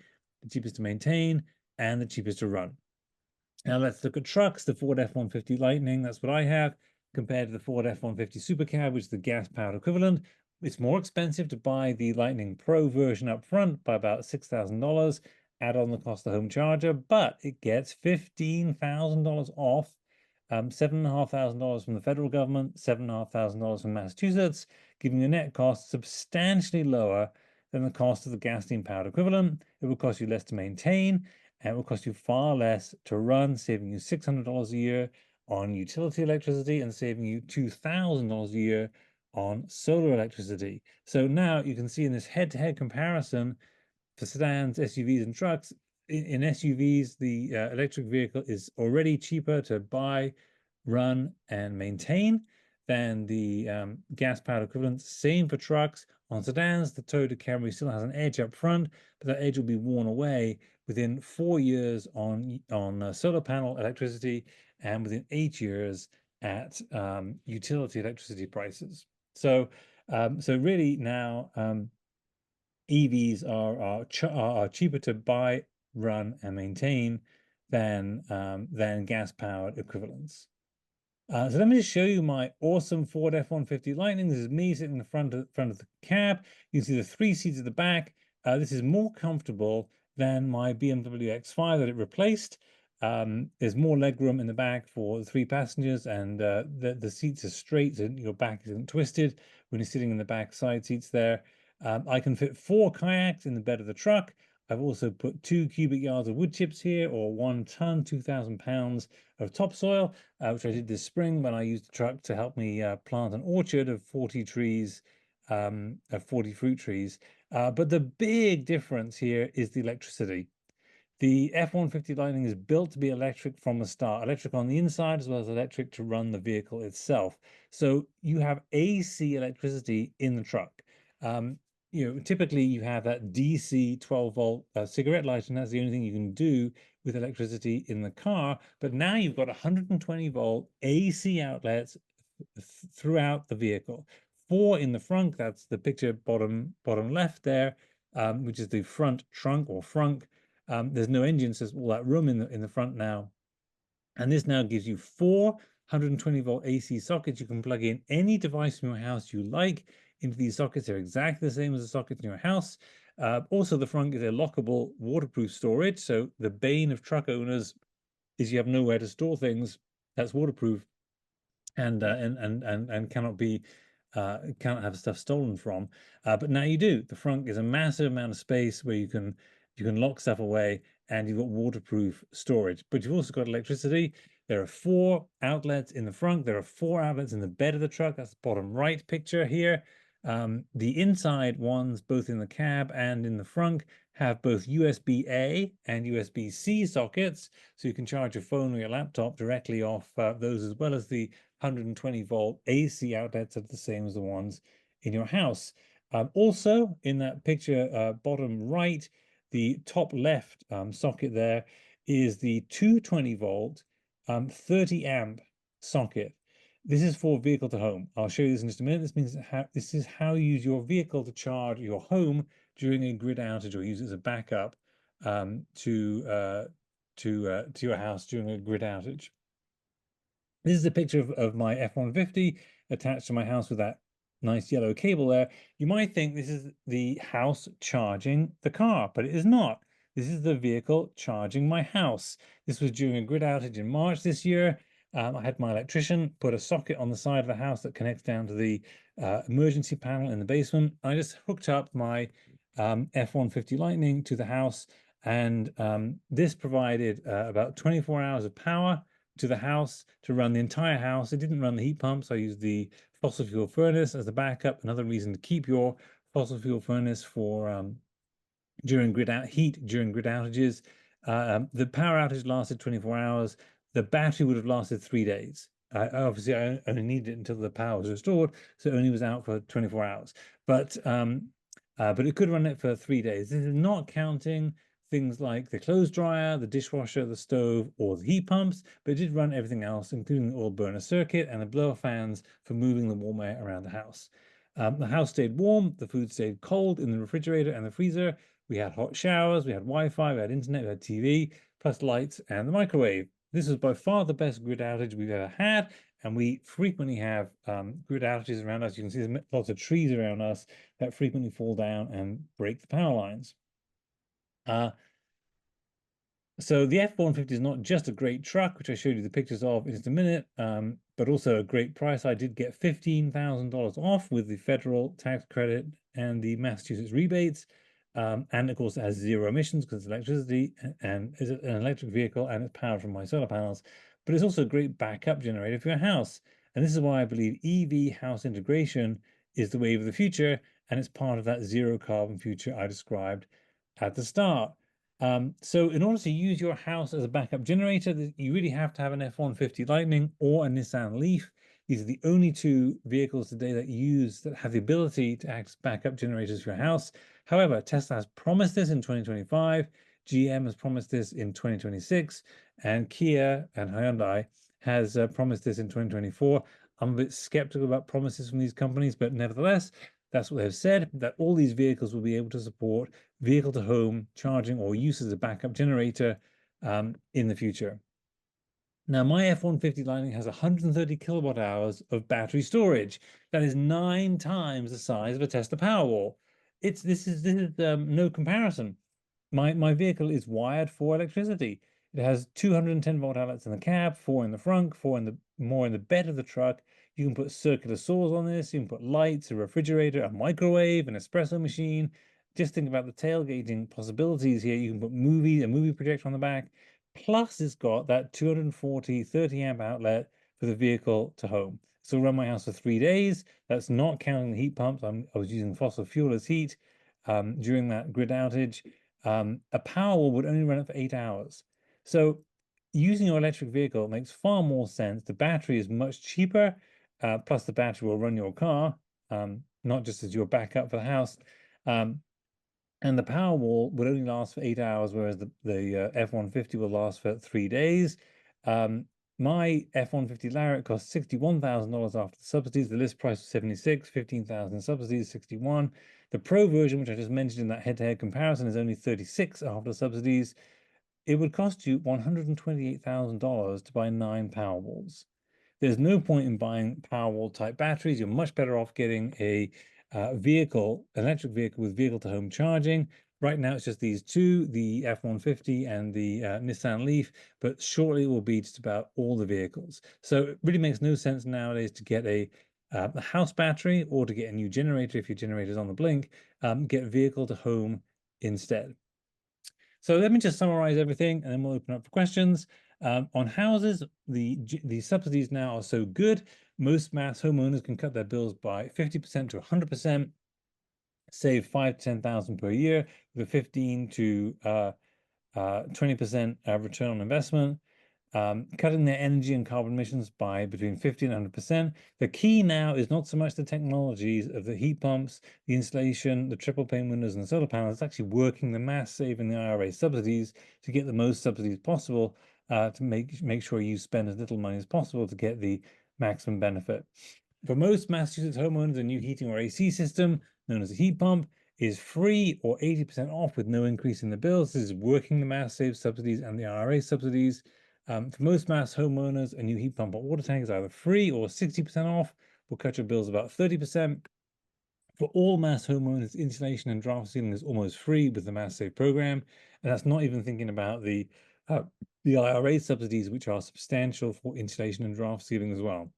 the cheapest to maintain, and the cheapest to run. Now let's look at trucks. The Ford F-150 Lightning, that's what I have, compared to the Ford F-150 Supercab, which is the gas-powered equivalent. It's more expensive to buy the Lightning Pro version up front by about $6,000, add on the cost of the home charger, but it gets $15,000 off, $7,500 from the federal government, $7,500 from Massachusetts, giving you a net cost substantially lower than the cost of the gasoline-powered equivalent. It will cost you less to maintain, and it will cost you far less to run, saving you $600 a year on utility electricity and saving you $2,000 a year on solar electricity. So now you can see in this head-to-head comparison, for sedans, SUVs, and trucks. In SUVs, the electric vehicle is already cheaper to buy, run, and maintain than the gas-powered equivalents. Same for trucks. On sedans, the Toyota Camry still has an edge up front, but that edge will be worn away within 4 years on solar panel electricity and within 8 years at utility electricity prices. So really now EVs are cheaper to buy, run, and maintain than gas-powered equivalents. So let me just show you my awesome Ford F-150 Lightning. This is me sitting in the front of the cab. You can see the 3 seats at the back. This is more comfortable than my BMW X5 that it replaced. There's more legroom in the back for the 3 passengers, and the seats are straight, so your back isn't twisted when you're sitting in the back side seats there. I can fit 4 kayaks in the bed of the truck. I've also put 2 cubic yards of wood chips here, or 1 ton, 2,000 pounds of topsoil, which I did this spring when I used the truck to help me plant an orchard of 40 trees, of 40 fruit trees. But the big difference here is the electricity. The F-150 Lightning is built to be electric from the start, electric on the inside as well as electric to run the vehicle itself. So you have AC electricity in the truck. Typically you have that DC 12-volt cigarette light, and that's the only thing you can do with electricity in the car. But now you've got 120-volt AC outlets throughout the vehicle. 4 in the front, that's the picture bottom left there, which is the front trunk or frunk. There's no engine, so there's all that room in the front now. And this now gives you 420-volt AC sockets. You can plug in any device from your house you like into these sockets. They're exactly the same as the sockets in your house. Also, the front is a lockable waterproof storage. So the bane of truck owners is you have nowhere to store things that's waterproof and cannot have stuff stolen from. But now you do. The front is a massive amount of space where you can lock stuff away, and you've got waterproof storage. But you've also got electricity. There are 4 outlets in the front. There are 4 outlets in the bed of the truck. That's the bottom right picture here. The inside ones, both in the cab and in the front, have both USB-A and USB-C sockets, so you can charge your phone or your laptop directly off those, as well as the 120-volt AC outlets are the same as the ones in your house. Also, in that picture, bottom right, the top left socket there is the 220-volt, 30 amp socket. This is for vehicle to home. I'll show you this in just a minute. This is how you use your vehicle to charge your home during a grid outage, or use it as a backup to your house during a grid outage. This is a picture of my F-150 attached to my house with that nice yellow cable there. You might think this is the house charging the car, but it is not. This is the vehicle charging my house. This was during a grid outage in March this year. I had my electrician put a socket on the side of the house that connects down to the emergency panel in the basement. I just hooked up my F-150 Lightning to the house, and this provided about 24 hours of power to the house to run the entire house. It didn't run the heat pumps. I used the fossil fuel furnace as the backup. Another reason to keep your fossil fuel furnace for during grid outages. The power outage lasted 24 hours. The battery would have lasted 3 days. Obviously, I only needed it until the power was restored, so it only was out for 24 hours. But it could run it for 3 days. This is not counting things like the clothes dryer, the dishwasher, the stove, or the heat pumps, but it did run everything else, including the oil burner circuit and the blower fans for moving the warm air around the house. The house stayed warm, the food stayed cold in the refrigerator and the freezer. We had hot showers, we had Wi-Fi, we had internet, we had TV, plus lights and the microwave. This was by far the best grid outage we've ever had, and we frequently have grid outages around us. You can see there's lots of trees around us that frequently fall down and break the power lines. So the F-150 is not just a great truck, which I showed you the pictures of in just a minute, but also a great price. I did get $15,000 off with the federal tax credit and the Massachusetts rebates. And of course, it has zero emissions because it's electricity and is an electric vehicle, and it's powered from my solar panels. But it's also a great backup generator for your house. And this is why I believe EV house integration is the wave of the future, and it's part of that zero carbon future I described at the start. So in order to use your house as a backup generator, you really have to have an F-150 Lightning or a Nissan Leaf. These are the only two vehicles today that have the ability to act as backup generators for your house. However, Tesla has promised this in 2025, GM has promised this in 2026, and Kia and Hyundai has promised this in 2024. I'm a bit skeptical about promises from these companies, but nevertheless, that's what they've said, that all these vehicles will be able to support vehicle to home charging or use as a backup generator in the future. Now, my F-150 Lightning has 130 kilowatt hours of battery storage. That is 9 times the size of a Tesla Powerwall. This is no comparison. My vehicle is wired for electricity. It has 210-volt outlets in the cab, four in the front, four in the more in the bed of the truck. You can put circular saws on this. You can put lights, a refrigerator, a microwave, an espresso machine. Just think about the tailgating possibilities here. You can put a movie projector on the back. Plus, it's got that 240 30 amp outlet for the vehicle to home. So run my house for 3 days. That's not counting the heat pumps. I was using fossil fuel as heat during that grid outage. A Powerwall would only run it for 8 hours. So using your electric vehicle makes far more sense. The battery is much cheaper, plus the battery will run your car, not just as your backup for the house. Um, and the Powerwall would only last for 8 hours, whereas the F-150 will last for 3 days. My F-150 Lariat cost $61,000 after the subsidies. The list price was 76, 15,000 subsidies, 61. The Pro version, which I just mentioned in that head-to-head comparison, is only 36 after subsidies. It would cost you $128,000 to buy 9 Powerwalls. There's no point in buying Powerwall type batteries. You're much better off getting a electric vehicle with vehicle to home charging. Right now, it's just these two, the F-150 and the Nissan Leaf, but shortly it will be just about all the vehicles. So it really makes no sense nowadays to get a house battery or to get a new generator if your generator is on the blink. Get vehicle to home instead. So let me just summarize everything and then we'll open up for questions. On houses, the subsidies now are so good, most mass homeowners can cut their bills by 50% to 100%, save 5 to 10,000 per year with a 15 to 20% return on investment, cutting their energy and carbon emissions by between 50 and 100%. The key now is not so much the technologies of the heat pumps, the insulation, the triple pane windows, and the solar panels. It's actually working the mass save in the IRA subsidies to get the most subsidies possible to make sure you spend as little money as possible to get the maximum benefit. For most Massachusetts homeowners, a new heating or AC system, known as a heat pump, is free or 80% off with no increase in the bills. This is working the mass save subsidies and the IRA subsidies. For most mass homeowners, a new heat pump or water tank is either free or 60% off. Will cut your bills about 30%. For all mass homeowners, insulation and draft sealing is almost free with the Mass Save program. And that's not even thinking about the IRA subsidies, which are substantial for insulation and draft sealing as well.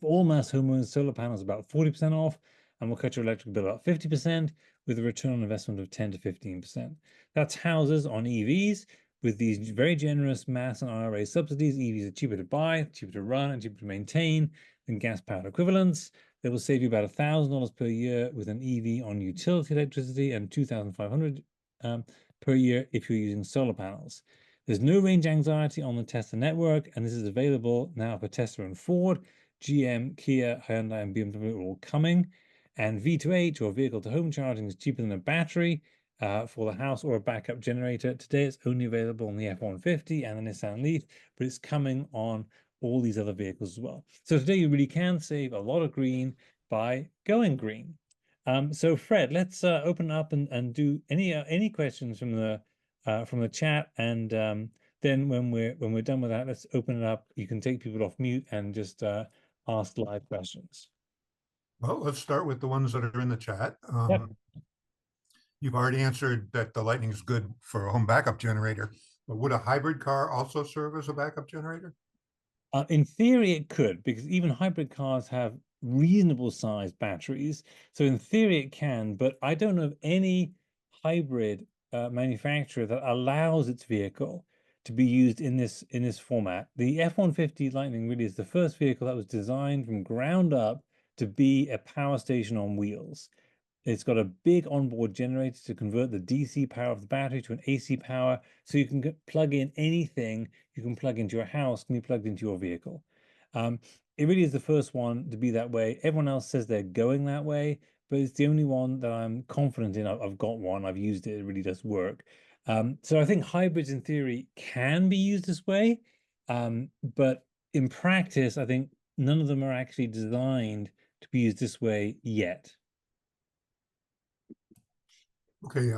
For all mass homeowners, solar panels about 40% off and will cut your electric bill about 50% with a return on investment of 10 to 15%. That's houses on EVs. With these very generous mass and IRA subsidies, EVs are cheaper to buy, cheaper to run, and cheaper to maintain than gas-powered equivalents. They will save you about $1,000 per year with an EV on utility electricity and $2,500 per year if you're using solar panels. There's no range anxiety on the Tesla network, and this is available now for Tesla and Ford. GM, Kia, Hyundai, and BMW are all coming. And V2H or vehicle to home charging is cheaper than a battery for the house or a backup generator. Today it's only available on the F-150 and the Nissan Leaf, but it's coming on all these other vehicles as well. So today you really can save a lot of green by going green. So Fred, let's open up and do any questions from the chat, and then when we're done with that, let's open it up. You can take people off mute and just ask live questions. Well, let's start with the ones that are in the chat. Yep. You've already answered that the Lightning is good for a home backup generator, but would a hybrid car also serve as a backup generator? In theory, it could, because even hybrid cars have reasonable sized batteries. So in theory, it can, but I don't know of any hybrid manufacturer that allows its vehicle to be used in this format. The F-150 Lightning really is the first vehicle that was designed from ground up to be a power station on wheels. It's got a big onboard generator to convert the DC power of the battery to an AC power, so you can plug in anything you can plug into your house can be plugged into your vehicle. Um, it really is the first one to be that way. Everyone else says they're going that way, but it's the only one that I'm confident in. I've got one, I've used it, it really does work. So I think hybrids in theory can be used this way, but in practice, I think none of them are actually designed to be used this way yet. Okay,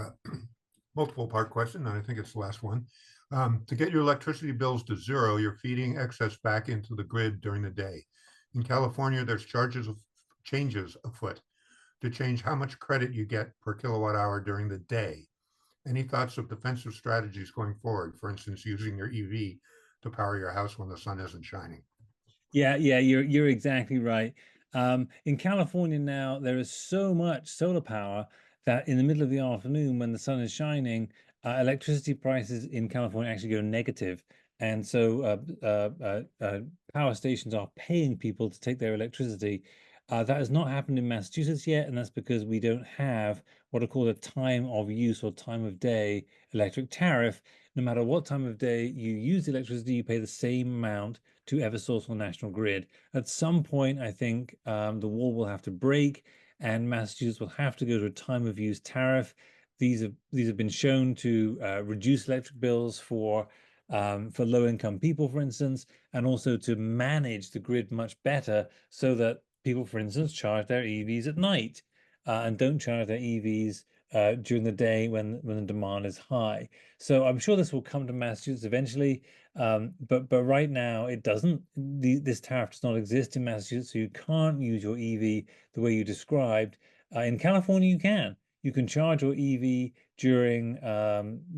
multiple part question, and I think it's the last one. To get your electricity bills to zero, you're feeding excess back into the grid during the day. In California, there's changes afoot to change how much credit you get per kilowatt hour during the day. Any thoughts of defensive strategies going forward? For instance, using your EV to power your house when the sun isn't shining. Yeah, you're exactly right. In California now, there is so much solar power that in the middle of the afternoon, when the sun is shining, electricity prices in California actually go negative, and so power stations are paying people to take their electricity. That has not happened in Massachusetts yet, and that's because we don't have what are called a time of use or time of day electric tariff. No matter what time of day you use electricity, you pay the same amount to Eversource or National Grid. At some point, I think the wall will have to break, and Massachusetts will have to go to a time of use tariff. These have been shown to reduce electric bills for low income people, for instance, and also to manage the grid much better so that people, for instance, charge their EVs at night and don't charge their EVs during the day when the demand is high. So I'm sure this will come to Massachusetts eventually. But right now it doesn't. This tariff does not exist in Massachusetts, so you can't use your EV the way you described. In California, you can. You can charge your EV during,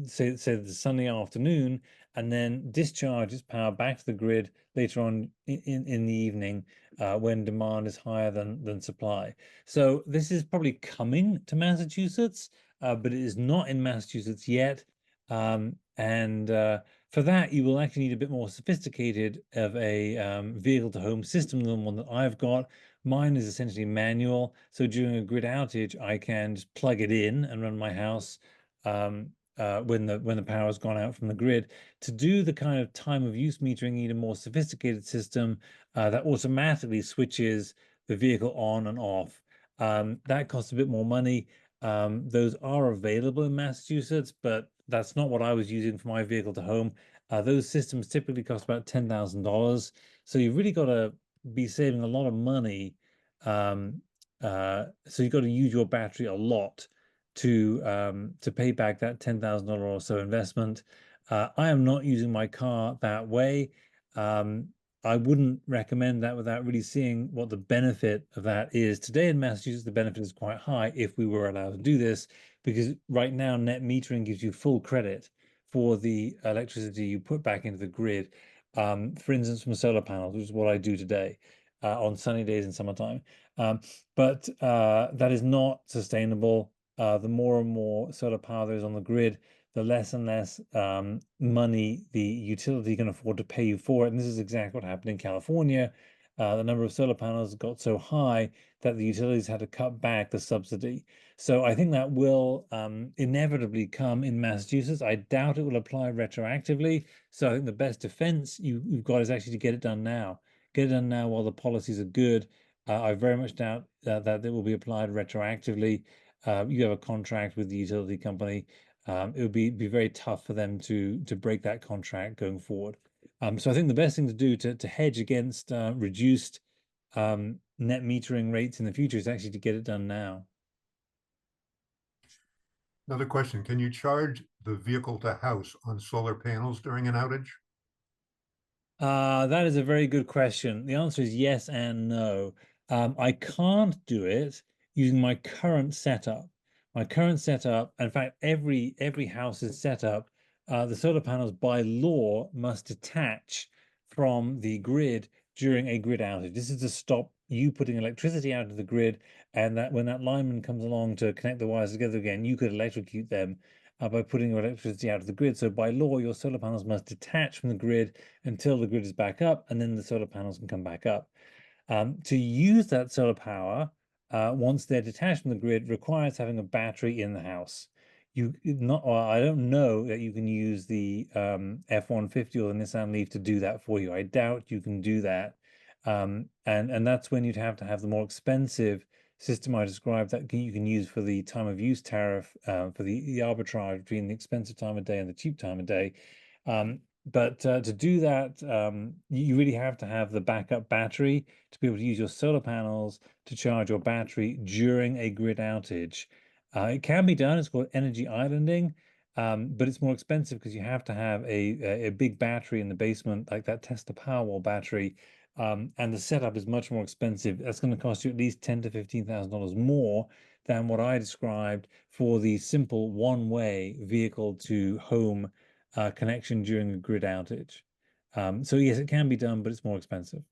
say the sunny afternoon, and then discharge its power back to the grid later on in the evening when demand is higher than supply. So this is probably coming to Massachusetts, but it is not in Massachusetts yet. And for that, you will actually need a bit more sophisticated of a vehicle to home system than the one that I've got. Mine is essentially manual. So during a grid outage, I can just plug it in and run my house when the power has gone out from the grid. To do the kind of time of use metering, you need a more sophisticated system that automatically switches the vehicle on and off. That costs a bit more money. Those are available in Massachusetts, but that's not what I was using for my vehicle to home. Those systems typically cost about $10,000. So you've really got to be saving a lot of money. So you've got to use your battery a lot to pay back that $10,000 or so investment. I am not using my car that way. Um, I wouldn't recommend that without really seeing what the benefit of that is. Today in Massachusetts, the benefit is quite high if we were allowed to do this, because right now net metering gives you full credit for the electricity you put back into the grid. For instance, from solar panels, which is what I do today on sunny days in summertime. But that is not sustainable. The more and more solar power there is on the grid, the less and less money the utility can afford to pay you for it. And this is exactly what happened in California. The number of solar panels got so high that the utilities had to cut back the subsidy. So I think that will inevitably come in Massachusetts. I doubt it will apply retroactively. So I think the best defense you've got is actually to get it done now. Get it done now while the policies are good. I very much doubt that it will be applied retroactively. You have a contract with the utility company. It would be very tough for them to break that contract going forward. So I think the best thing to do to hedge against reduced net metering rates in the future is actually to get it done now. Another question, can you charge the vehicle to house on solar panels during an outage? That is a very good question. The answer is yes and no. I can't do it using my current setup. My current setup, in fact, every house's setup, the solar panels by law must detach from the grid during a grid outage. This is to stop you putting electricity out of the grid, and that when that lineman comes along to connect the wires together again, you could electrocute them by putting your electricity out of the grid. So by law, your solar panels must detach from the grid until the grid is back up, and then the solar panels can come back up. To use that solar power, once they're detached from the grid, requires having a battery in the house. You not, or I don't know that you can use the F-150 or the Nissan Leaf to do that for you. I doubt you can do that. And that's when you'd have to have the more expensive system I described that you can use for the time of use tariff, for the arbitrage between the expensive time of day and the cheap time of day. But to do that, you really have to have the backup battery to be able to use your solar panels to charge your battery during a grid outage. It can be done. It's called energy islanding, but it's more expensive because you have to have a big battery in the basement, like that Tesla Powerwall battery. And the setup is much more expensive. That's going to cost you at least $10,000 to $15,000 more than what I described for the simple one-way vehicle to home connection during a grid outage. So yes, it can be done, but it's more expensive.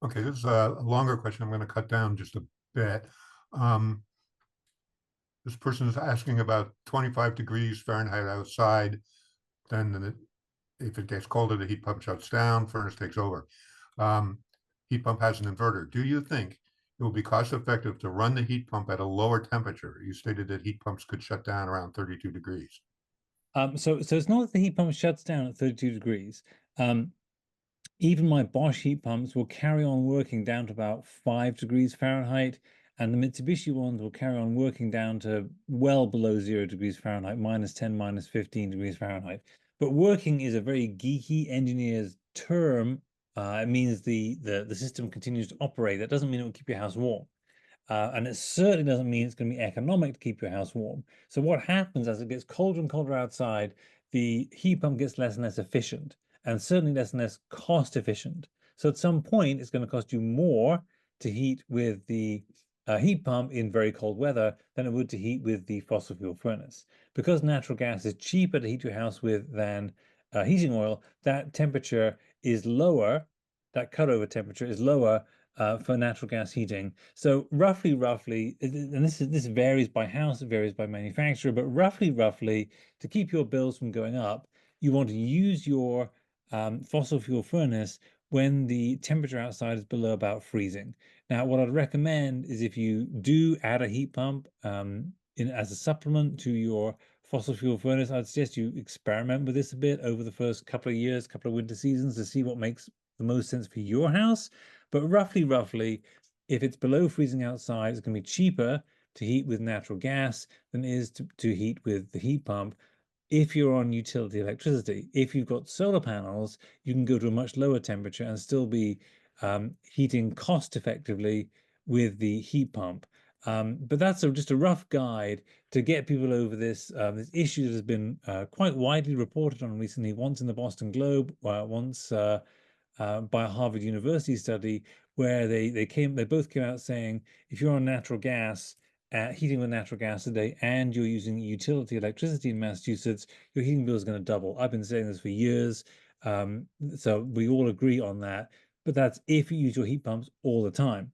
Okay, this is a longer question. I'm going to cut down just a bit. Um, this person is asking about 25 degrees Fahrenheit outside. Then if it gets colder, the heat pump shuts down, furnace takes over. Um, Heat pump has an inverter. Do you think it will be cost effective to run the heat pump at a lower temperature? You stated that heat pumps could shut down around 32 degrees. So it's not that the heat pump shuts down at 32 degrees. Um, Even my Bosch heat pumps will carry on working down to about 5 degrees Fahrenheit, and the Mitsubishi ones will carry on working down to well below 0 degrees Fahrenheit, -10, -15 degrees Fahrenheit. But working is a very geeky engineer's term. It means the system continues to operate. That doesn't mean it will keep your house warm. And it certainly doesn't mean it's going to be economic to keep your house warm. So what happens as it gets colder and colder outside, the heat pump gets less and less efficient, and certainly less and less cost efficient. So at some point, it's going to cost you more to heat with the heat pump in very cold weather than it would to heat with the fossil fuel furnace. Because natural gas is cheaper to heat your house with than heating oil, that temperature is lower, that cutover temperature is lower for natural gas heating. So roughly, and this varies by house, it varies by manufacturer, but roughly, to keep your bills from going up, you want to use your fossil fuel furnace when the temperature outside is below about freezing. Now, what I'd recommend is if you do add a heat pump as a supplement to your fossil fuel furnace, I'd suggest you experiment with this a bit over the first couple of years, couple of winter seasons to see what makes the most sense for your house. But roughly, if it's below freezing outside, it's going to be cheaper to heat with natural gas than it is to heat with the heat pump if you're on utility electricity. If you've got solar panels, you can go to a much lower temperature and still be heating cost effectively with the heat pump. But that's just a rough guide to get people over this issue that has been quite widely reported on recently, once in the Boston Globe, once by a Harvard University study where they both came out saying if you're on natural gas, heating with natural gas today, and you're using utility electricity in Massachusetts, your heating bill is going to double. I've been saying this for years, so we all agree on that. But that's if you use your heat pumps all the time.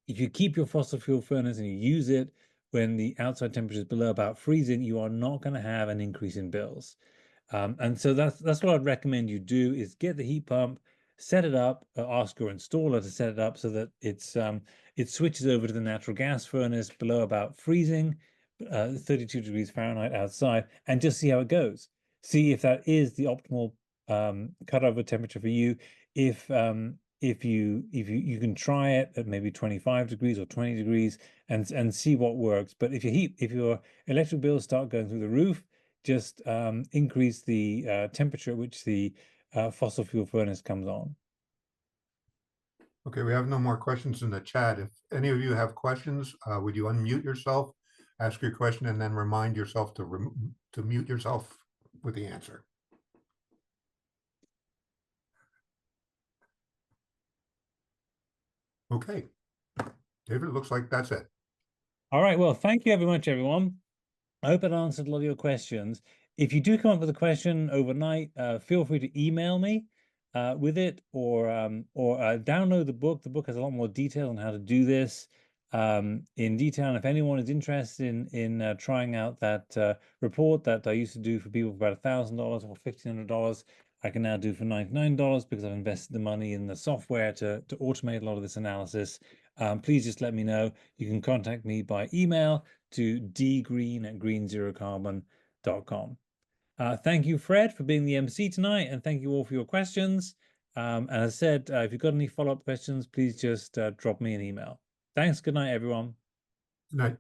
If you keep your fossil fuel furnace and you use it when the outside temperature is below about freezing, you are not going to have an increase in bills. And so that's what I'd recommend you do is get the heat pump, set it up, ask your installer to set it up so that it switches over to the natural gas furnace below about freezing, 32 degrees Fahrenheit outside, and just see how it goes. See if that is the optimal cutover temperature for you. If you can try it at maybe 25 degrees or 20 degrees and see what works. But if your electric bills start going through the roof, just increase the temperature at which the fossil fuel furnace comes on. Okay, we have no more questions in the chat. If any of you have questions, would you unmute yourself, ask your question, and then remind yourself to mute yourself with the answer? Okay, David, it looks like that's it. All right, well, thank you very much, everyone. I hope it answered a lot of your questions. If you do come up with a question overnight, feel free to email me with it or download the book. The book has a lot more detail on how to do this in detail. And if anyone is interested in trying out that report that I used to do for people for about $1,000 or $1,500, I can now do for $99 because I've invested the money in the software to automate a lot of this analysis. Please just let me know. You can contact me by email to dgreen@greenzerocarbon.com. Thank you, Fred, for being the MC tonight, and thank you all for your questions. And as I said, if you've got any follow-up questions, please just drop me an email. Thanks. Good night, everyone. Good night.